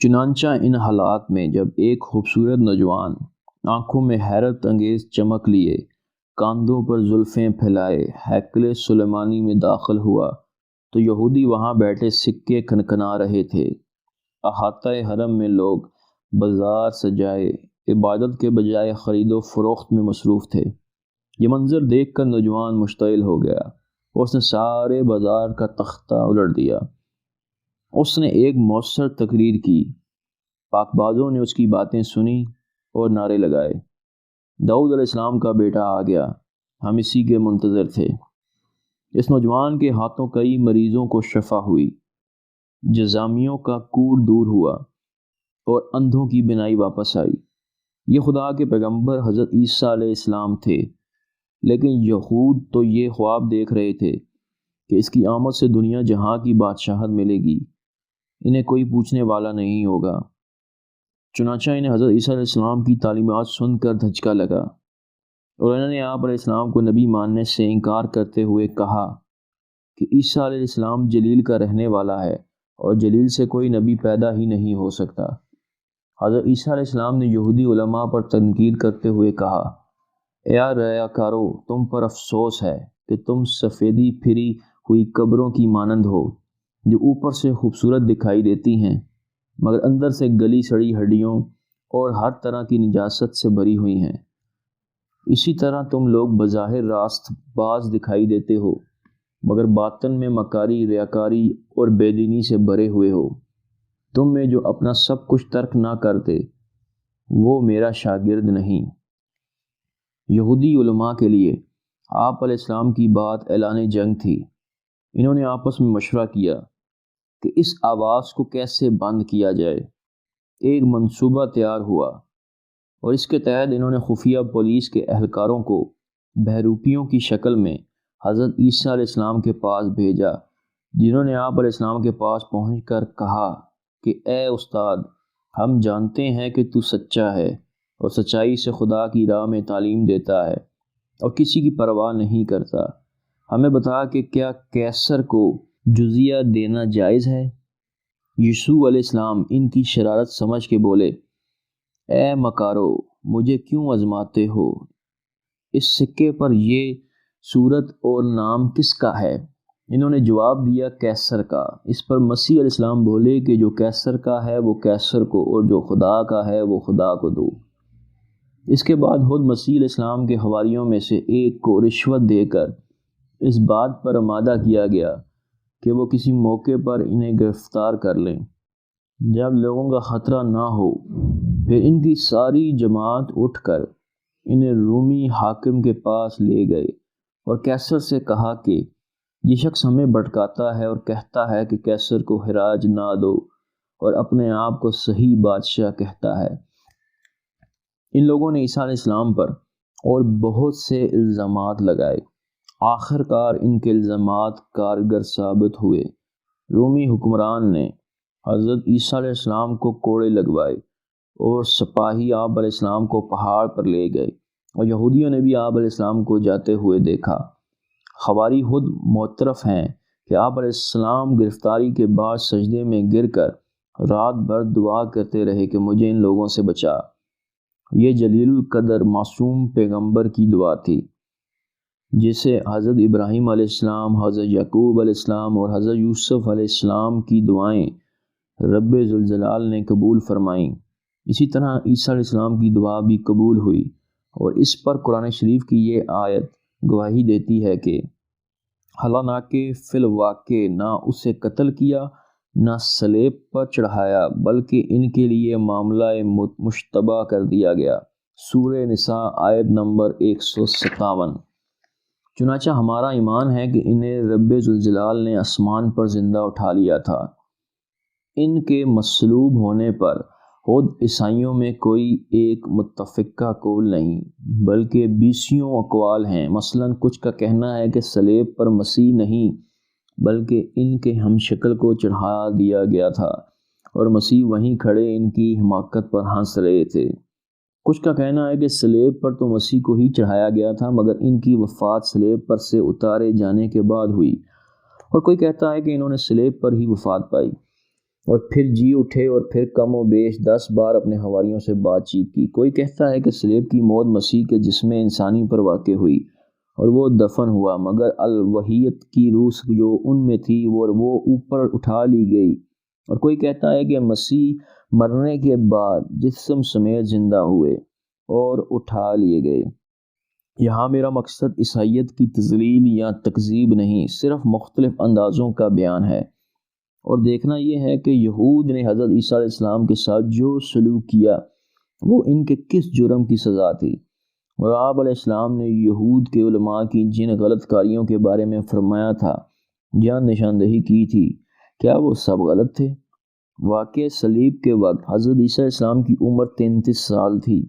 چنانچہ ان حالات میں جب ایک خوبصورت نوجوان آنکھوں میں حیرت انگیز چمک لیے، کاندھوں پر زلفیں پھیلائے ہیکل سلیمانی میں داخل ہوا، تو یہودی وہاں بیٹھے سکے کھنکھنا رہے تھے۔ احاطہ حرم میں لوگ بازار سجائے عبادت کے بجائے خرید و فروخت میں مصروف تھے۔ یہ منظر دیکھ کر نوجوان مشتعل ہو گیا اور اس نے سارے بازار کا تختہ الٹ دیا۔ اس نے ایک مؤثر تقریر کی، پاک بازوں نے اس کی باتیں سنی اور نعرے لگائے، داؤد علیہ السلام کا بیٹا آ گیا، ہم اسی کے منتظر تھے۔ اس نوجوان کے ہاتھوں کئی مریضوں کو شفا ہوئی، جزامیوں کا کوڑ دور ہوا اور اندھوں کی بینائی واپس آئی۔ یہ خدا کے پیغمبر حضرت عیسیٰ علیہ السلام تھے، لیکن یہود تو یہ خواب دیکھ رہے تھے کہ اس کی آمد سے دنیا جہاں کی بادشاہت ملے گی، انہیں کوئی پوچھنے والا نہیں ہوگا۔ چنانچہ انہیں حضرت عیسیٰ علیہ السلام کی تعلیمات سن کر دھچکا لگا، اور انہوں نے آپ علیہ السلام کو نبی ماننے سے انکار کرتے ہوئے کہا کہ عیسیٰ علیہ السلام جلیل کا رہنے والا ہے اور جلیل سے کوئی نبی پیدا ہی نہیں ہو سکتا۔ حضرت عیسیٰ علیہ السلام نے یہودی علماء پر تنقید کرتے ہوئے کہا یا ریاکارو، تم پر افسوس ہے کہ تم سفیدی پھری ہوئی قبروں کی مانند ہو، جو اوپر سے خوبصورت دکھائی دیتی ہیں مگر اندر سے گلی سڑی ہڈیوں اور ہر طرح کی نجاست سے بھری ہوئی ہیں۔ اسی طرح تم لوگ بظاہر راست باز دکھائی دیتے ہو مگر باطن میں مکاری، ریاکاری اور بے دینی سے بھرے ہوئے ہو۔ تم میں جو اپنا سب کچھ ترک نہ کرتے وہ میرا شاگرد نہیں۔ یہودی علماء کے لیے آپ علیہ السلام کی بات اعلان جنگ تھی۔ انہوں نے آپس میں مشورہ کیا کہ اس آواز کو کیسے بند کیا جائے۔ ایک منصوبہ تیار ہوا اور اس کے تحت انہوں نے خفیہ پولیس کے اہلکاروں کو بہروپیوں کی شکل میں حضرت عیسیٰ علیہ السلام کے پاس بھیجا، جنہوں نے آپ علیہ السلام کے پاس پہنچ کر کہا کہ اے استاد، ہم جانتے ہیں کہ تو سچا ہے اور سچائی سے خدا کی راہ میں تعلیم دیتا ہے اور کسی کی پرواہ نہیں کرتا۔ ہمیں بتا کہ کیا قیصر کو جزیہ دینا جائز ہے؟ یسوع علیہ السلام ان کی شرارت سمجھ کے بولے، اے مکارو، مجھے کیوں آزماتے ہو؟ اس سکے پر یہ صورت اور نام کس کا ہے؟ انہوں نے جواب دیا، قیصر کا۔ اس پر مسیح علیہ السلام بولے کہ جو قیصر کا ہے وہ قیصر کو اور جو خدا کا ہے وہ خدا کو دو۔ اس کے بعد خود مسیح علیہ السلام کے حواریوں میں سے ایک کو رشوت دے کر اس بات پر آمادہ کیا گیا کہ وہ کسی موقع پر انہیں گرفتار کر لیں۔ جب لوگوں کا خطرہ نہ ہو پھر ان کی ساری جماعت اٹھ کر انہیں رومی حاکم کے پاس لے گئے اور قیصر سے کہا کہ یہ شخص ہمیں بھٹکاتا ہے اور کہتا ہے کہ قیصر کو خراج نہ دو اور اپنے آپ کو صحیح بادشاہ کہتا ہے۔ ان لوگوں نے عیسیٰ علیہ السلام پر اور بہت سے الزامات لگائے۔ آخر کار ان کے الزامات کارگر ثابت ہوئے۔ رومی حکمران نے حضرت عیسیٰ علیہ السلام کو کوڑے لگوائے اور سپاہی آپ علیہ السلام کو پہاڑ پر لے گئے اور یہودیوں نے بھی آپ علیہ السلام کو جاتے ہوئے دیکھا۔ حواری خود معترف ہیں کہ آپ علیہ السلام گرفتاری کے بعد سجدے میں گر کر رات بھر دعا کرتے رہے کہ مجھے ان لوگوں سے بچا۔ یہ جلیل القدر معصوم پیغمبر کی دعا تھی جسے حضرت ابراہیم علیہ السلام، حضرت یعقوب علیہ السلام اور حضرت یوسف علیہ السلام کی دعائیں رب ذوالجلال نے قبول فرمائیں۔ اسی طرح عیسیٰ علیہ السلام کی دعا بھی قبول ہوئی اور اس پر قرآن شریف کی یہ آیت گواہی دیتی ہے کہ حالانکہ فی الواقع نہ اسے قتل کیا نہ صلیب پر چڑھایا بلکہ ان کے لیے معاملہ مشتبہ کر دیا گیا۔ سورہ نساء آیت نمبر 157۔ چنانچہ ہمارا ایمان ہے کہ انہیں رب ذوالجلال نے آسمان پر زندہ اٹھا لیا تھا۔ ان کے مصلوب ہونے پر خود عیسائیوں میں کوئی ایک متفقہ قول نہیں بلکہ بیسیوں اقوال ہیں۔ مثلا کچھ کا کہنا ہے کہ صلیب پر مسیح نہیں بلکہ ان کے ہم شکل کو چڑھا دیا گیا تھا اور مسیح وہیں کھڑے ان کی حماقت پر ہنس رہے تھے۔ کچھ کا کہنا ہے کہ صلیب پر تو مسیح کو ہی چڑھایا گیا تھا مگر ان کی وفات صلیب پر سے اتارے جانے کے بعد ہوئی، اور کوئی کہتا ہے کہ انہوں نے صلیب پر ہی وفات پائی اور پھر جی اٹھے اور پھر کم و بیش 10 بار اپنے حواریوں سے بات چیت کی۔ کوئی کہتا ہے کہ صلیب کی موت مسیح کے جسم انسانی پر واقع ہوئی اور وہ دفن ہوا مگر الوحیت کی روح جو ان میں تھی وہ اوپر اٹھا لی گئی، اور کوئی کہتا ہے کہ مسیح مرنے کے بعد جسم سمیت زندہ ہوئے اور اٹھا لیے گئے۔ یہاں میرا مقصد عیسائیت کی تضلیل یا تکذیب نہیں، صرف مختلف اندازوں کا بیان ہے، اور دیکھنا یہ ہے کہ یہود نے حضرت عیسیٰ علیہ السلام کے ساتھ جو سلوک کیا وہ ان کے کس جرم کی سزا تھی، اور آپ علیہ السلام نے یہود کے علماء کی جن غلط کاریوں کے بارے میں فرمایا تھا یا نشاندہی کی تھی، کیا وہ سب غلط تھے؟ واقعہ صلیب کے وقت حضرت عیسیٰ علیہ السلام کی عمر 33 سال تھی،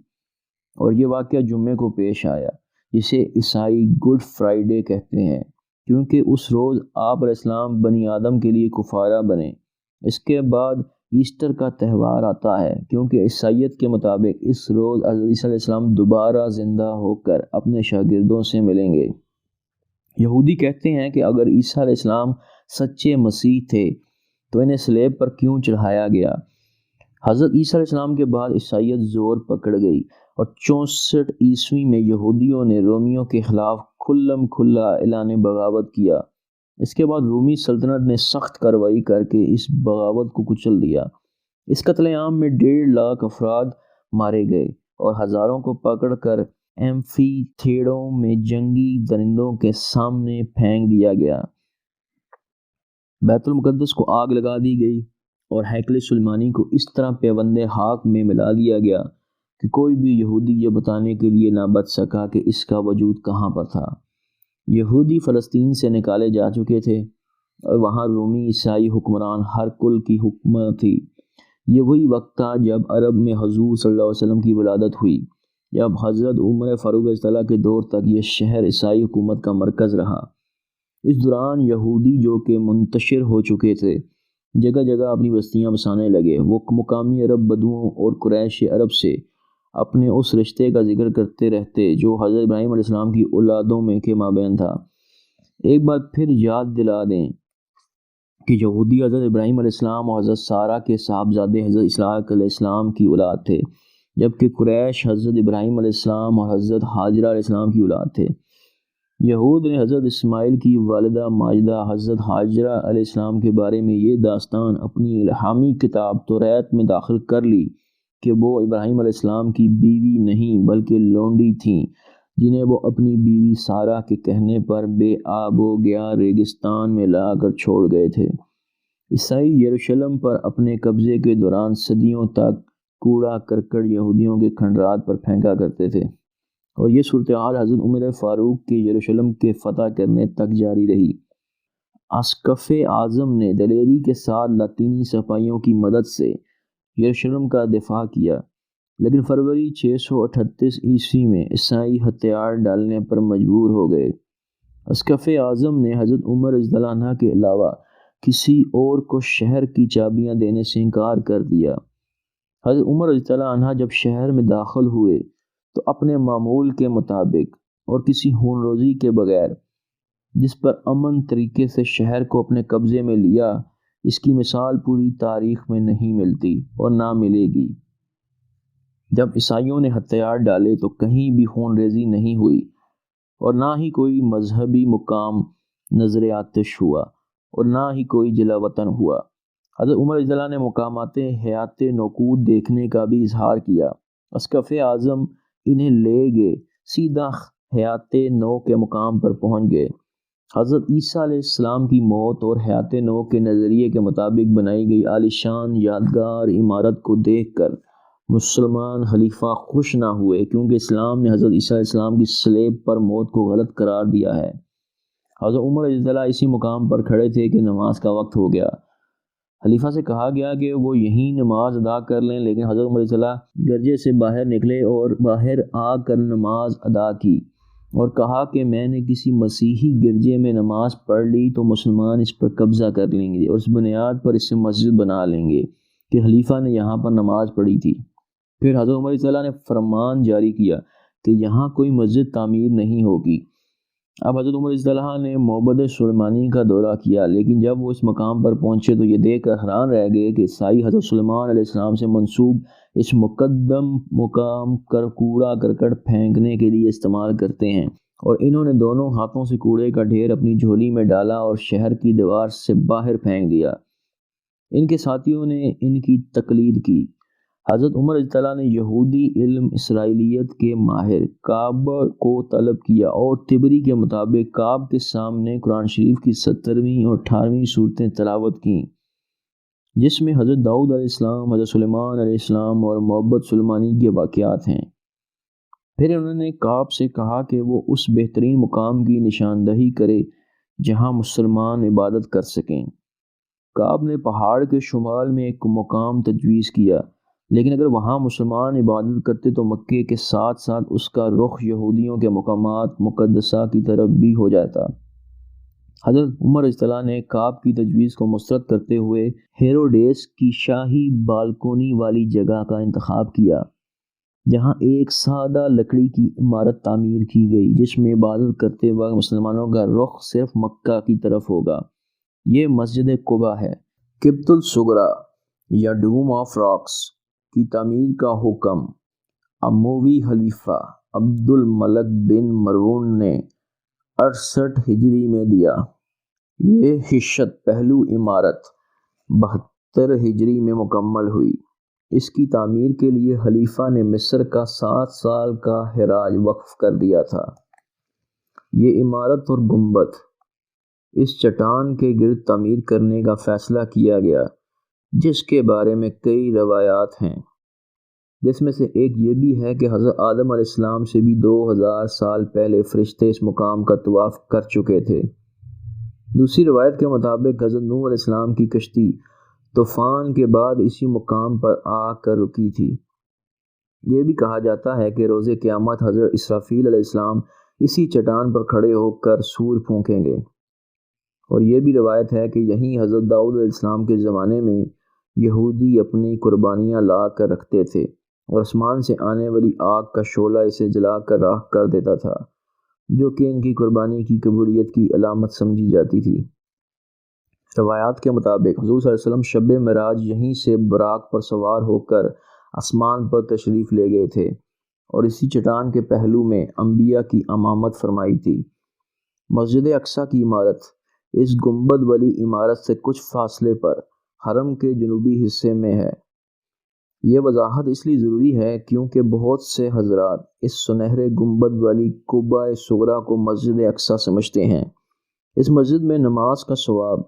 اور یہ واقعہ جمعے کو پیش آیا جسے عیسائی گڈ فرائیڈے کہتے ہیں، کیونکہ اس روز آپ علیہ السلام بنی آدم کے لیے کفارہ بنے۔ اس کے بعد ایسٹر کا تہوار آتا ہے کیونکہ عیسائیت کے مطابق اس روز حضرت عیسیٰ علیہ السلام دوبارہ زندہ ہو کر اپنے شاگردوں سے ملیں گے۔ یہودی کہتے ہیں کہ اگر عیسیٰ علیہ السلام سچے مسیح تھے تو انہیں صلیب پر کیوں چڑھایا گیا؟ حضرت عیسیٰ علیہ السلام کے بعد عیسائیت زور پکڑ گئی اور 64 میں یہودیوں نے رومیوں کے خلاف کھلم کھلا اعلان بغاوت کیا۔ اس کے بعد رومی سلطنت نے سخت کارروائی کر کے اس بغاوت کو کچل دیا۔ اس قتل عام میں 1.5 لاکھ افراد مارے گئے اور ہزاروں کو پکڑ کر ایمفی تھیٹروں میں جنگی درندوں کے سامنے پھینک دیا گیا۔ بیت المقدس کو آگ لگا دی گئی اور ہیکل سلیمانی کو اس طرح پیوند خاک میں ملا دیا گیا کہ کوئی بھی یہودی یہ بتانے کے لیے نہ بچ سکا کہ اس کا وجود کہاں پر تھا۔ یہودی فلسطین سے نکالے جا چکے تھے اور وہاں رومی عیسائی حکمران ہر کل کی حکومت تھی۔ یہ وہی وقت تھا جب عرب میں حضور صلی اللہ علیہ وسلم کی ولادت ہوئی، جب حضرت عمر فاروق رضی اللہ عنہ کے دور تک یہ شہر عیسائی حکومت کا مرکز رہا۔ اس دوران یہودی جو کہ منتشر ہو چکے تھے جگہ جگہ اپنی بستیاں بسانے لگے۔ وہ مقامی عرب بدوؤں اور قریش عرب سے اپنے اس رشتے کا ذکر کرتے رہتے جو حضرت ابراہیم علیہ السلام کی اولادوں میں کے مابین تھا۔ ایک بار پھر یاد دلا دیں کہ یہودی حضرت ابراہیم علیہ السلام اور حضرت سارہ کے صاحبزادے حضرت اسحاق علیہ السلام کی اولاد تھے، جبکہ قریش حضرت ابراہیم علیہ السلام اور حضرت ہاجرہ علیہ السلام کی اولاد تھے۔ یہود نے حضرت اسماعیل کی والدہ ماجدہ حضرت ہاجرہ علیہ السلام کے بارے میں یہ داستان اپنی الہامی کتاب توریت میں داخل کر لی کہ وہ ابراہیم علیہ السلام کی بیوی نہیں بلکہ لونڈی تھیں، جنہیں وہ اپنی بیوی سارہ کے کہنے پر بے آب و گیا ریگستان میں لا کر چھوڑ گئے تھے۔ عیسائی یروشلم پر اپنے قبضے کے دوران صدیوں تک کوڑا کرکٹ یہودیوں کے کھنڈرات پر پھینکا کرتے تھے، اور یہ صورتحال حضرت عمر فاروق کے یروشلم کے فتح کرنے تک جاری رہی۔ اسقف اعظم نے دلیری کے ساتھ لاطینی سپاہیوں کی مدد سے یروشلم کا دفاع کیا، لیکن فروری 638 میں عیسائی ہتھیار ڈالنے پر مجبور ہو گئے۔ اسقف اعظم نے حضرت عمر رضی اللہ عنہ کے علاوہ کسی اور کو شہر کی چابیاں دینے سے انکار کر دیا۔ حضرت عمر رضی اللہ عنہ جب شہر میں داخل ہوئے تو اپنے معمول کے مطابق اور کسی ہون روزی کے بغیر، جس پر امن طریقے سے شہر کو اپنے قبضے میں لیا، اس کی مثال پوری تاریخ میں نہیں ملتی اور نہ ملے گی۔ جب عیسائیوں نے ہتھیار ڈالے تو کہیں بھی خون ریزی نہیں ہوئی اور نہ ہی کوئی مذہبی مقام نظر آتش ہوا اور نہ ہی کوئی جلا وطن ہوا۔ حضرت عمر رضی اللہ عنہ نے مقامات حیات نوقود دیکھنے کا بھی اظہار کیا۔ اسقف اعظم انہیں لے گئے، سیدھا حیات نو کے مقام پر پہنچ گئے۔ حضرت عیسیٰ علیہ السلام کی موت اور حیات نو کے نظریے کے مطابق بنائی گئی عالیشان یادگار عمارت کو دیکھ کر مسلمان خلیفہ خوش نہ ہوئے، کیونکہ اسلام نے حضرت عیسیٰ علیہ السلام کی صلیب پر موت کو غلط قرار دیا ہے۔ حضرت عمر رضی اللہ اسی مقام پر کھڑے تھے کہ نماز کا وقت ہو گیا۔ خلیفہ سے کہا گیا کہ وہ یہیں نماز ادا کر لیں، لیکن حضرت عمر رضی اللہ گرجے سے باہر نکلے اور باہر آ کر نماز ادا کی اور کہا کہ میں نے کسی مسیحی گرجے میں نماز پڑھ لی تو مسلمان اس پر قبضہ کر لیں گے اور اس بنیاد پر اس سے مسجد بنا لیں گے کہ خلیفہ نے یہاں پر نماز پڑھی تھی۔ پھر حضرت عمر رضی اللہ نے فرمان جاری کیا کہ یہاں کوئی مسجد تعمیر نہیں ہوگی۔ اب حضرت عمر رضی اللہ نے معبد سلیمانی کا دورہ کیا، لیکن جب وہ اس مقام پر پہنچے تو یہ دیکھ کر حیران رہ گئے کہ عیسائی حضرت سلیمان علیہ السلام سے منسوب اس مقدم مقام کر کوڑا کرکٹ پھینکنے کے لیے استعمال کرتے ہیں، اور انہوں نے دونوں ہاتھوں سے کوڑے کا ڈھیر اپنی جھولی میں ڈالا اور شہر کی دیوار سے باہر پھینک دیا۔ ان کے ساتھیوں نے ان کی تقلید کی۔ حضرت عمر رضی اللہ نے یہودی علم اسرائیلیت کے ماہر کعب کو طلب کیا اور طبری کے مطابق کعب کے سامنے قرآن شریف کی 17ویں اور 18ویں صورتیں تلاوت کیں، جس میں حضرت داؤد علیہ السلام، حضرت سلیمان علیہ السلام اور معبد سلیمانی کے واقعات ہیں۔ پھر انہوں نے کعب سے کہا کہ وہ اس بہترین مقام کی نشاندہی کرے جہاں مسلمان عبادت کر سکیں۔ کعب نے پہاڑ کے شمال میں ایک مقام تجویز کیا، لیکن اگر وہاں مسلمان عبادت کرتے تو مکے کے ساتھ ساتھ اس کا رخ یہودیوں کے مقامات مقدسہ کی طرف بھی ہو جاتا۔ حضرت عمر رضی اللہ نے کعب کی تجویز کو مسترد کرتے ہوئے ہیروڈیس کی شاہی بالکونی والی جگہ کا انتخاب کیا، جہاں ایک سادہ لکڑی کی عمارت تعمیر کی گئی جس میں عبادت کرتے وقت مسلمانوں کا رخ صرف مکہ کی طرف ہوگا۔ یہ مسجد قباء ہے۔ قبۃ الصغریٰ یا ڈوم آف راکس کی تعمیر کا حکم اموی خلیفہ عبد الملک بن مروان نے 68 ہجری میں دیا۔ یہ 60 پہلو عمارت 72 ہجری میں مکمل ہوئی۔ اس کی تعمیر کے لیے خلیفہ نے مصر کا 7 سال کا خراج وقف کر دیا تھا۔ یہ عمارت اور گنبد اس چٹان کے گرد تعمیر کرنے کا فیصلہ کیا گیا، جس کے بارے میں کئی روایات ہیں، جس میں سے ایک یہ بھی ہے کہ حضرت آدم علیہ السلام سے بھی 2000 سال پہلے فرشتے اس مقام کا طواف کر چکے تھے۔ دوسری روایت کے مطابق حضرت نوح علیہ السلام کی کشتی طوفان کے بعد اسی مقام پر آ کر رکی تھی۔ یہ بھی کہا جاتا ہے کہ روز قیامت حضرت اسرافیل علیہ السلام اسی چٹان پر کھڑے ہو کر سور پھونکیں گے، اور یہ بھی روایت ہے کہ یہیں حضرت داؤد علیہ السلام کے زمانے میں یہودی اپنی قربانیاں لا کر رکھتے تھے اور آسمان سے آنے والی آگ کا شعلہ اسے جلا کر راکھ کر دیتا تھا، جو کہ ان کی قربانی کی قبولیت کی علامت سمجھی جاتی تھی۔ روایات کے مطابق حضور صلی اللہ علیہ وسلم شب معراج یہیں سے براق پر سوار ہو کر آسمان پر تشریف لے گئے تھے اور اسی چٹان کے پہلو میں انبیاء کی امامت فرمائی تھی۔ مسجد اقصیٰ کی عمارت اس گنبد والی عمارت سے کچھ فاصلے پر حرم کے جنوبی حصے میں ہے۔ یہ وضاحت اس لیے ضروری ہے کیونکہ بہت سے حضرات اس سنہرے گنبد والی قبہ صغریٰ کو مسجد اقصیٰ سمجھتے ہیں۔ اس مسجد میں نماز کا ثواب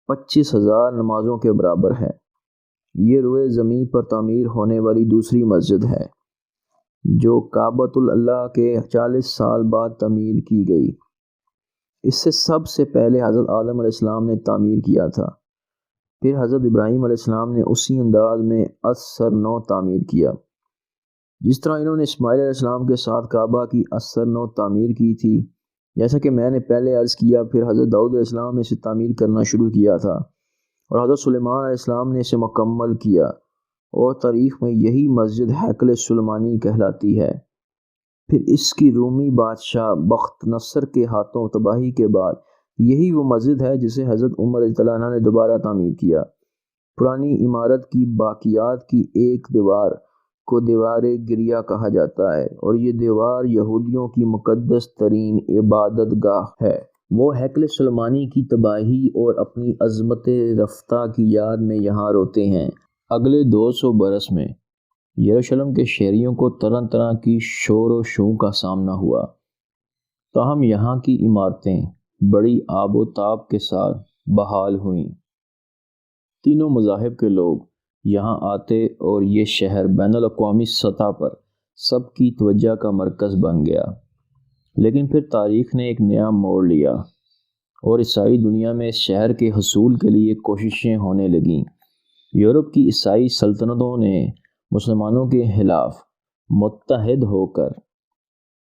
25,000 نمازوں کے برابر ہے۔ یہ روئے زمین پر تعمیر ہونے والی دوسری مسجد ہے جو کعبۃ اللہ کے 40 سال بعد تعمیر کی گئی۔ اس سے سب سے پہلے حضرت آدم علیہ السلام نے تعمیر کیا تھا، پھر حضرت ابراہیم علیہ السلام نے اسی انداز میں اثر نو تعمیر کیا، جس طرح انہوں نے اسماعیل علیہ السلام کے ساتھ کعبہ کی اثر نو تعمیر کی تھی۔ جیسا کہ میں نے پہلے عرض کیا، پھر حضرت داؤد علیہ السلام نے اسے تعمیر کرنا شروع کیا تھا اور حضرت سلیمان علیہ السلام نے اسے مکمل کیا، اور تاریخ میں یہی مسجد ہیکل سلیمانی کہلاتی ہے۔ پھر اس کی رومی بادشاہ بخت نصر کے ہاتھوں تباہی کے بعد یہی وہ مسجد ہے جسے حضرت عمر رضی اللہ عنہ نے دوبارہ تعمیر کیا۔ پرانی عمارت کی باقیات کی ایک دیوار کو دیوار گریہ کہا جاتا ہے، اور یہ دیوار یہودیوں کی مقدس ترین عبادت گاہ ہے۔ وہ ہیکل سلیمانی کی تباہی اور اپنی عظمت رفتہ کی یاد میں یہاں روتے ہیں۔ اگلے 200 برس میں یروشلم کے شہریوں کو طرح طرح کی شور و شوں کا سامنا ہوا، تاہم یہاں کی عمارتیں بڑی آب و تاب کے ساتھ بحال ہوئیں۔ تینوں مذاہب کے لوگ یہاں آتے اور یہ شہر بین الاقوامی سطح پر سب کی توجہ کا مرکز بن گیا۔ لیکن پھر تاریخ نے ایک نیا موڑ لیا اور عیسائی دنیا میں اس شہر کے حصول کے لیے کوششیں ہونے لگیں۔ یورپ کی عیسائی سلطنتوں نے مسلمانوں کے خلاف متحد ہو کر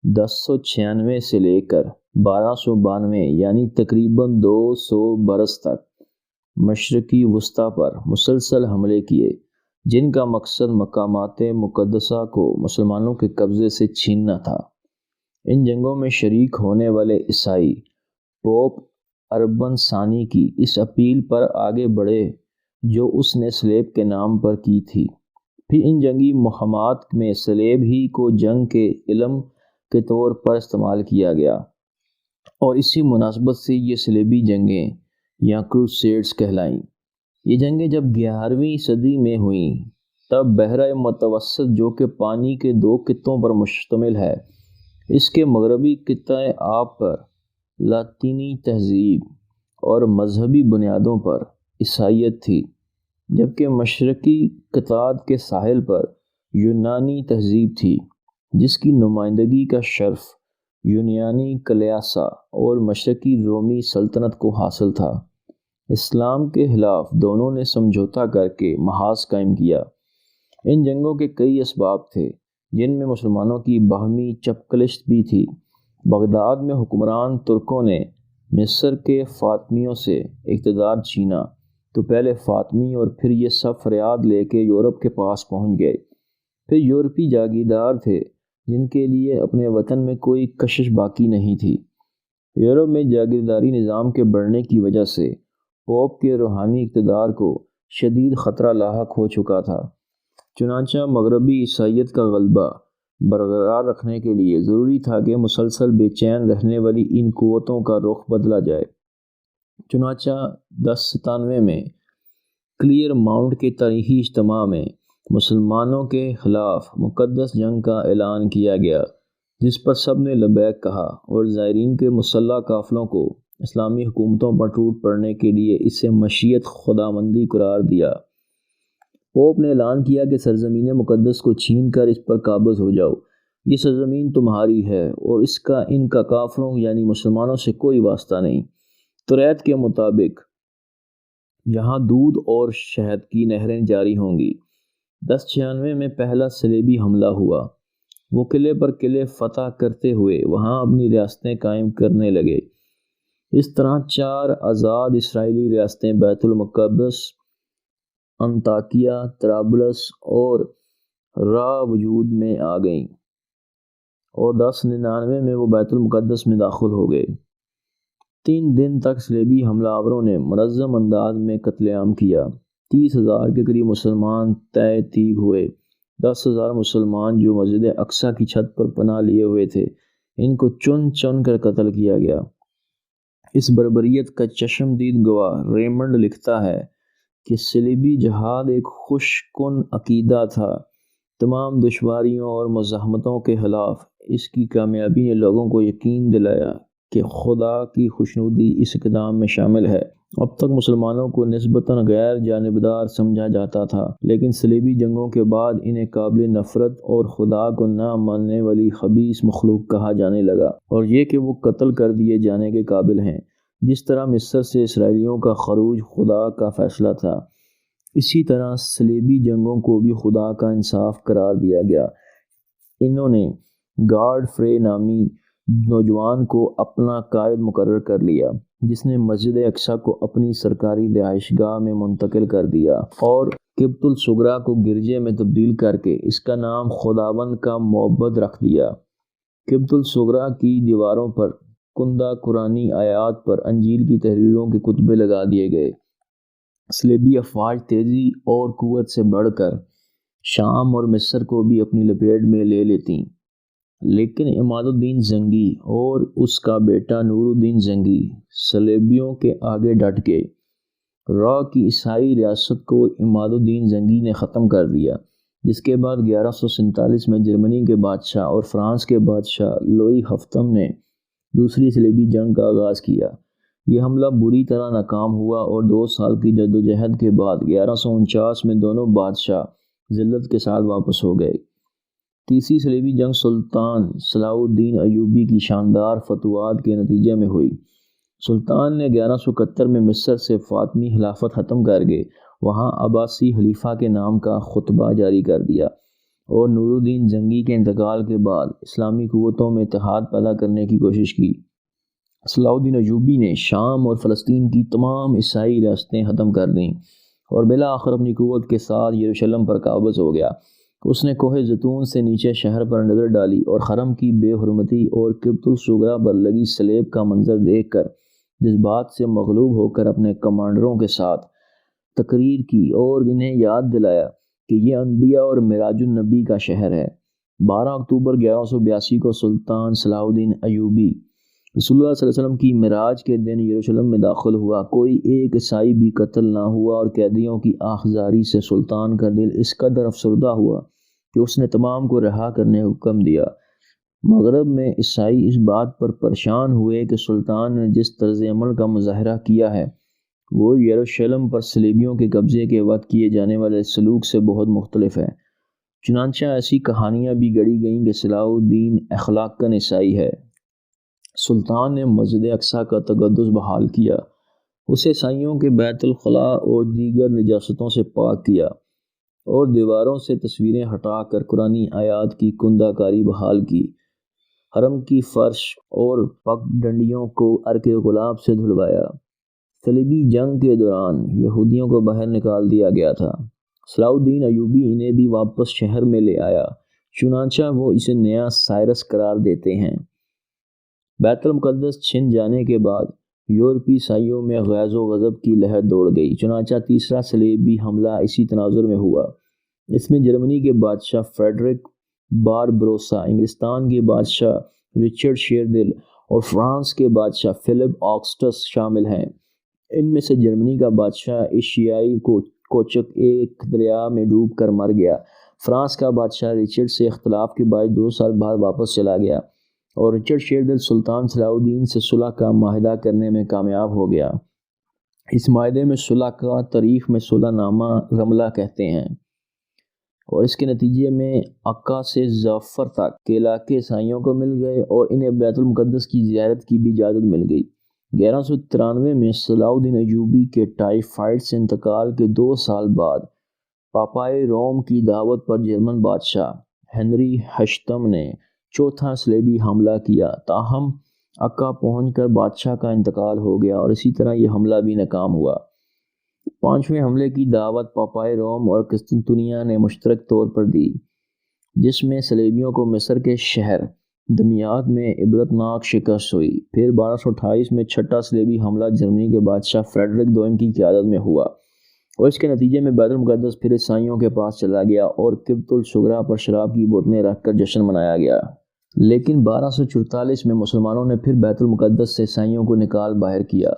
1096 سے لے کر 1292 یعنی تقریباً 200 برس تک مشرقی وسطیٰ پر مسلسل حملے کیے، جن کا مقصد مقامات مقدسہ کو مسلمانوں کے قبضے سے چھیننا تھا۔ ان جنگوں میں شریک ہونے والے عیسائی پوپ اربن ثانی کی اس اپیل پر آگے بڑھے جو اس نے صلیب کے نام پر کی تھی۔ پھر ان جنگی مہمات میں صلیب ہی کو جنگ کے علم کے طور پر استعمال کیا گیا، اور اسی مناسبت سے یہ صلیبی جنگیں یا کروسیڈز کہلائیں۔ یہ جنگیں جب 11ویں صدی میں ہوئیں تب بحرہ متوسط، جو کہ پانی کے 2 خطوں پر مشتمل ہے، اس کے مغربی خطۂ آب پر لاطینی تہذیب اور مذہبی بنیادوں پر عیسائیت تھی، جبکہ مشرقی خطاط کے ساحل پر یونانی تہذیب تھی، جس کی نمائندگی کا شرف یونانی کلیاسا اور مشرقی رومی سلطنت کو حاصل تھا۔ اسلام کے خلاف دونوں نے سمجھوتا کر کے محاذ قائم کیا۔ ان جنگوں کے کئی اسباب تھے، جن میں مسلمانوں کی باہمی چپقلش بھی تھی۔ بغداد میں حکمران ترکوں نے مصر کے فاطمیوں سے اقتدار چھینا تو پہلے فاطمی اور پھر یہ سب فریاد لے کے یورپ کے پاس پہنچ گئے۔ پھر یورپی جاگیردار تھے جن کے لیے اپنے وطن میں کوئی کشش باقی نہیں تھی۔ یورپ میں جاگیرداری نظام کے بڑھنے کی وجہ سے پوپ کے روحانی اقتدار کو شدید خطرہ لاحق ہو چکا تھا۔ چنانچہ مغربی عیسائیت کا غلبہ برقرار رکھنے کے لیے ضروری تھا کہ مسلسل بے چین رہنے والی ان قوتوں کا رخ بدلا جائے۔ چنانچہ 1097 میں کلیئر ماؤنٹ کے تاریخی اجتماع میں مسلمانوں کے خلاف مقدس جنگ کا اعلان کیا گیا، جس پر سب نے لبیک کہا اور زائرین کے مسلح قافلوں کو اسلامی حکومتوں پر ٹوٹ پڑنے کے لیے اسے مشیت خداوندی قرار دیا۔ پوپ نے اعلان کیا کہ سرزمین مقدس کو چھین کر اس پر قابض ہو جاؤ، یہ سرزمین تمہاری ہے اور ان کا کافروں یعنی مسلمانوں سے کوئی واسطہ نہیں۔ توریت کے مطابق یہاں دودھ اور شہد کی نہریں جاری ہوں گی۔ 1096 میں پہلا صلیبی حملہ ہوا۔ وہ قلعے پر قلعے فتح کرتے ہوئے وہاں اپنی ریاستیں قائم کرنے لگے۔ اس طرح 4 آزاد اسرائیلی ریاستیں بیت المقدس، انطاکیہ، طرابلس اور وجود میں آ گئیں اور 1099 میں وہ بیت المقدس میں داخل ہو گئے۔ 3 دن تک صلیبی حملہ آوروں نے منظم انداز میں قتل عام کیا۔ 30,000 کے قریب مسلمان تیگ ہوئے۔ 10,000 مسلمان جو مسجد اقصیٰ کی چھت پر پناہ لیے ہوئے تھے، ان کو چن چن کر قتل کیا گیا۔ اس بربریت کا چشمدید گواہ ریمنڈ لکھتا ہے کہ صلیبی جہاد ایک خوش کن عقیدہ تھا۔ تمام دشواریوں اور مزاحمتوں کے خلاف اس کی کامیابی نے لوگوں کو یقین دلایا کہ خدا کی خوشنودی اس اقدام میں شامل ہے۔ اب تک مسلمانوں کو نسبتاً غیر جانبدار سمجھا جاتا تھا، لیکن صلیبی جنگوں کے بعد انہیں قابل نفرت اور خدا کو نہ ماننے والی خبیث مخلوق کہا جانے لگا، اور یہ کہ وہ قتل کر دیے جانے کے قابل ہیں۔ جس طرح مصر سے اسرائیلیوں کا خروج خدا کا فیصلہ تھا، اسی طرح صلیبی جنگوں کو بھی خدا کا انصاف قرار دیا گیا۔ انہوں نے گارڈ فرے نامی نوجوان کو اپنا قائد مقرر کر لیا، جس نے مسجد اقصیٰ کو اپنی سرکاری رہائش گاہ میں منتقل کر دیا اور قبۃ الصغریٰ کو گرجے میں تبدیل کر کے اس کا نام خداوند کا معبد رکھ دیا۔ قبۃ الصغریٰ کی دیواروں پر کندہ قرآنی آیات پر انجیل کی تحریروں کے کتبے لگا دیے گئے۔ صلیبی افواج تیزی اور قوت سے بڑھ کر شام اور مصر کو بھی اپنی لپیٹ میں لے لیتیں، لیکن عماد الدین زنگی اور اس کا بیٹا نور الدین زنگی صلیبیوں کے آگے ڈٹ گئے۔ کی عیسائی ریاست کو عماد الدین زنگی نے ختم کر دیا، جس کے بعد 1147 میں جرمنی کے بادشاہ اور فرانس کے بادشاہ لوئی ہفتم نے دوسری صلیبی جنگ کا آغاز کیا۔ یہ حملہ بری طرح ناکام ہوا اور 2 سال کی جدوجہد کے بعد 1149 میں دونوں بادشاہ ذلت کے ساتھ واپس ہو گئے۔ تیسری صلیبی جنگ سلطان صلاح الدین ایوبی کی شاندار فتوحات کے نتیجے میں ہوئی۔ سلطان نے 1171 میں مصر سے فاطمی خلافت ختم کر کے وہاں عباسی خلیفہ کے نام کا خطبہ جاری کر دیا اور نور الدین زنگی کے انتقال کے بعد اسلامی قوتوں میں اتحاد پیدا کرنے کی کوشش کی۔ صلاح الدین ایوبی نے شام اور فلسطین کی تمام عیسائی ریاستیں ختم کر دیں اور بالآخر اپنی قوت کے ساتھ یروشلم پر قابض ہو گیا۔ اس نے کوہ زیتون سے نیچے شہر پر نظر ڈالی اور حرم کی بے حرمتی اور قبۃ الصغریٰ پر لگی سلیب کا منظر دیکھ کر جذبات سے مغلوب ہو کر اپنے کمانڈروں کے ساتھ تقریر کی اور انہیں یاد دلایا کہ یہ انبیاء اور معراج النبی کا شہر ہے۔ 12 اکتوبر 1182 کو سلطان صلاح الدین ایوبی رسول اللہ صلی اللہ علیہ وسلم کی معراج کے دن یروشلم میں داخل ہوا۔ کوئی ایک عیسائی بھی قتل نہ ہوا اور قیدیوں کی آخذاری سے سلطان کا دل اس قدر افسردہ ہوا کہ اس نے تمام کو رہا کرنے کا حکم دیا۔ مغرب میں عیسائی اس بات پر پریشان ہوئے کہ سلطان نے جس طرز عمل کا مظاہرہ کیا ہے وہ یروشلم پر صلیبیوں کے قبضے کے وقت کیے جانے والے سلوک سے بہت مختلف ہے۔ چنانچہ ایسی کہانیاں بھی گڑھی گئیں کہ صلاح الدین اخلاقاً عیسائی ہے۔ سلطان نے مسجد اقصیٰ کا تقدس بحال کیا، اسے عیسائیوں کے بیت الخلاء اور دیگر نجاستوں سے پاک کیا اور دیواروں سے تصویریں ہٹا کر قرآنی آیات کی کندہ کاری بحال کی۔ حرم کی فرش اور پگ ڈنڈیوں کو عرق گلاب سے دھلوایا۔ صلیبی جنگ کے دوران یہودیوں کو باہر نکال دیا گیا تھا۔ صلاح الدین ایوبی انہیں بھی واپس شہر میں لے آیا، چنانچہ وہ اسے نیا سائرس قرار دیتے ہیں۔ بیت المقدس چھن جانے کے بعد یورپی عیسائیوں میں غیظ و غضب کی لہر دوڑ گئی، چنانچہ تیسرا صلیبی حملہ اسی تناظر میں ہوا۔ اس میں جرمنی کے بادشاہ فریڈرک باربروسا، انگلستان کے بادشاہ رچرڈ شیردل اور فرانس کے بادشاہ فلپ آگسٹس شامل ہیں۔ ان میں سے جرمنی کا بادشاہ ایشیائی کوچک ایک دریا میں ڈوب کر مر گیا۔ فرانس کا بادشاہ رچرڈ سے اختلاف کے بعد 2 سال بعد واپس چلا گیا اور رچرڈ شیردل سلطان صلاح الدین سے صلح کا معاہدہ کرنے میں کامیاب ہو گیا۔ اس معاہدے میں صلح کا تاریخ میں صلح نامہ رملہ کہتے ہیں، اور اس کے نتیجے میں عکا سے ظفر تک کے علاقے عیسائیوں کو مل گئے اور انہیں بیت المقدس کی زیارت کی بھی اجازت مل گئی۔ 1193 میں صلاح الدین ایوبی کے ٹائیفائڈ سے انتقال کے 2 سال بعد پاپائے روم کی دعوت پر جرمن بادشاہ ہنری ہشتم نے چوتھا صلیبی حملہ کیا، تاہم عکا پہنچ کر بادشاہ کا انتقال ہو گیا اور اسی طرح یہ حملہ بھی ناکام ہوا۔ 5ویں حملے کی دعوت پاپائے روم اور قسطنطنیہ نے مشترک طور پر دی، جس میں صلیبیوں کو مصر کے شہر دمیاط میں عبرتناک شکست ہوئی۔ پھر 1228 میں چھٹا صلیبی حملہ جرمنی کے بادشاہ فریڈرک دوم کی قیادت میں ہوا اور اس کے نتیجے میں بیت المقدس پھر عیسائیوں کے پاس چلا گیا اور قبۃ الصغریٰ پر شراب کی بوتلیں رکھ کر جشن منایا گیا۔ لیکن 1244 میں مسلمانوں نے پھر بیت المقدس سے عیسائیوں کو نکال باہر کیا۔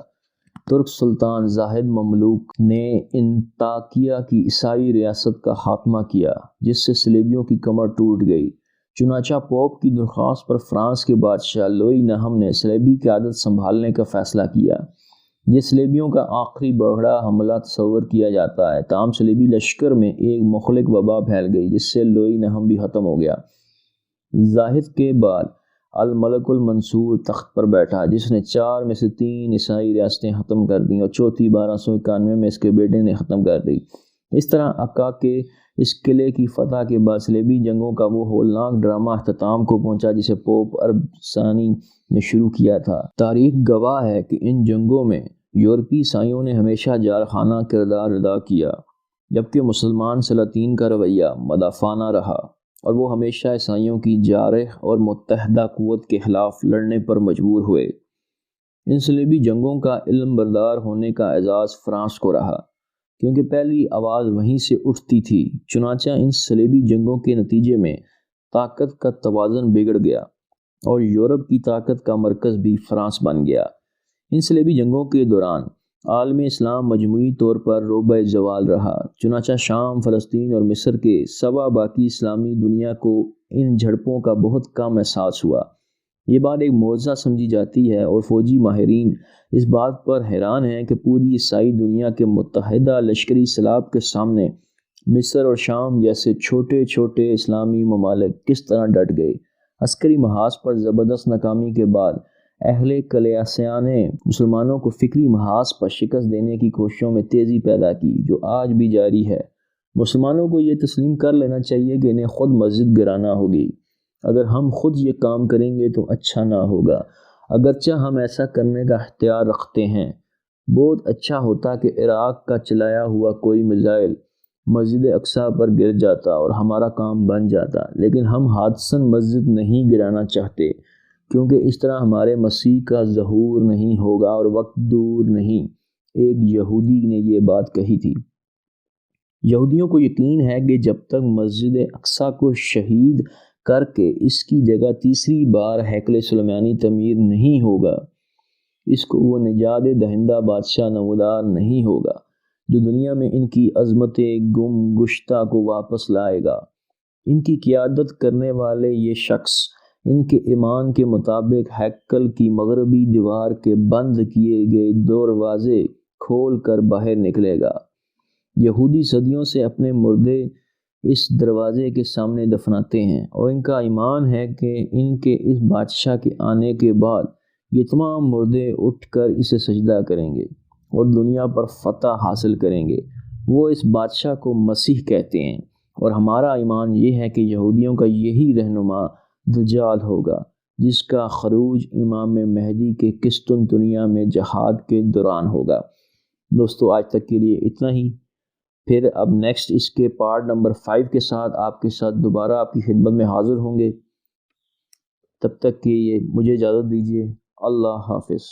ترک سلطان زاہد مملوک نے انطاکیہ کی عیسائی ریاست کا خاتمہ کیا، جس سے صلیبیوں کی کمر ٹوٹ گئی۔ چنانچہ پوپ کی درخواست پر فرانس کے بادشاہ لوئی نہم نے صلیبی قیادت سنبھالنے کا فیصلہ کیا۔ یہ صلیبیوں کا آخری بڑا حملہ تصور کیا جاتا ہے، تاہم صلیبی لشکر میں ایک مہلک وبا پھیل گئی جس سے لوئی نہم بھی ختم ہو گیا۔ زاہد کے بعد الملک المنصور تخت پر بیٹھا، جس نے 4 میں سے 3 عیسائی ریاستیں ختم کر دیں اور چوتھی 1291 میں اس کے بیٹے نے ختم کر دی۔ اس طرح عکا کے اس قلعے کی فتح کے بعد صلیبی جنگوں کا وہ ہولناک ڈرامہ اختتام کو پہنچا جسے پوپ ارب ثانی نے شروع کیا تھا۔ تاریخ گواہ ہے کہ ان جنگوں میں یورپی عیسائیوں نے ہمیشہ جارحانہ کردار ادا کیا، جبکہ مسلمان سلاطین کا رویہ مدافعانہ رہا اور وہ ہمیشہ عیسائیوں کی جارح اور متحدہ قوت کے خلاف لڑنے پر مجبور ہوئے۔ ان صلیبی جنگوں کا علم بردار ہونے کا اعزاز فرانس کو رہا، کیونکہ پہلی آواز وہیں سے اٹھتی تھی۔ چنانچہ ان صلیبی جنگوں کے نتیجے میں طاقت کا توازن بگڑ گیا اور یورپ کی طاقت کا مرکز بھی فرانس بن گیا۔ ان صلیبی جنگوں کے دوران عالم اسلام مجموعی طور پر روبہ زوال رہا، چنانچہ شام، فلسطین اور مصر کے سوا باقی اسلامی دنیا کو ان جھڑپوں کا بہت کم احساس ہوا۔ یہ بات ایک معجزہ سمجھی جاتی ہے اور فوجی ماہرین اس بات پر حیران ہیں کہ پوری عیسائی دنیا کے متحدہ لشکری سلاح کے سامنے مصر اور شام جیسے چھوٹے چھوٹے اسلامی ممالک کس طرح ڈٹ گئے۔ عسکری محاذ پر زبردست ناکامی کے بعد اہل کلیاسیا نے مسلمانوں کو فکری محاذ پر شکست دینے کی کوششوں میں تیزی پیدا کی، جو آج بھی جاری ہے۔ مسلمانوں کو یہ تسلیم کر لینا چاہیے کہ انہیں خود مسجد گرانا ہوگی۔ اگر ہم خود یہ کام کریں گے تو اچھا نہ ہوگا، اگرچہ ہم ایسا کرنے کا اختیار رکھتے ہیں۔ بہت اچھا ہوتا کہ عراق کا چلایا ہوا کوئی میزائل مسجد اقصیٰ پر گر جاتا اور ہمارا کام بن جاتا، لیکن ہم حادثاً مسجد نہیں گرانا چاہتے، کیونکہ اس طرح ہمارے مسیح کا ظہور نہیں ہوگا اور وقت دور نہیں۔ ایک یہودی نے یہ بات کہی تھی۔ یہودیوں کو یقین ہے کہ جب تک مسجد اقصیٰ کو شہید کر کے اس کی جگہ تیسری بار ہیکل سلیمانی تعمیر نہیں ہوگا، اس کو وہ نجات دہندہ بادشاہ نمودار نہیں ہوگا جو دنیا میں ان کی عظمت گم گشتہ کو واپس لائے گا۔ ان کی قیادت کرنے والے یہ شخص ان کے ایمان کے مطابق ہیکل کی مغربی دیوار کے بند کیے گئے دروازے کھول کر باہر نکلے گا۔ یہودی صدیوں سے اپنے مردے اس دروازے کے سامنے دفناتے ہیں اور ان کا ایمان ہے کہ ان کے اس بادشاہ کے آنے کے بعد یہ تمام مردے اٹھ کر اسے سجدہ کریں گے اور دنیا پر فتح حاصل کریں گے۔ وہ اس بادشاہ کو مسیح کہتے ہیں اور ہمارا ایمان یہ ہے کہ یہودیوں کا یہی رہنما دجال ہوگا، جس کا خروج امام مہدی کے قسطنطنیہ میں جہاد کے دوران ہوگا۔ دوستو، آج تک کے لیے اتنا ہی۔ پھر اب نیکسٹ اس کے پارٹ نمبر 5 کے ساتھ آپ کے ساتھ دوبارہ آپ کی خدمت میں حاضر ہوں گے۔ تب تک کے لیے مجھے اجازت دیجیے۔ اللہ حافظ۔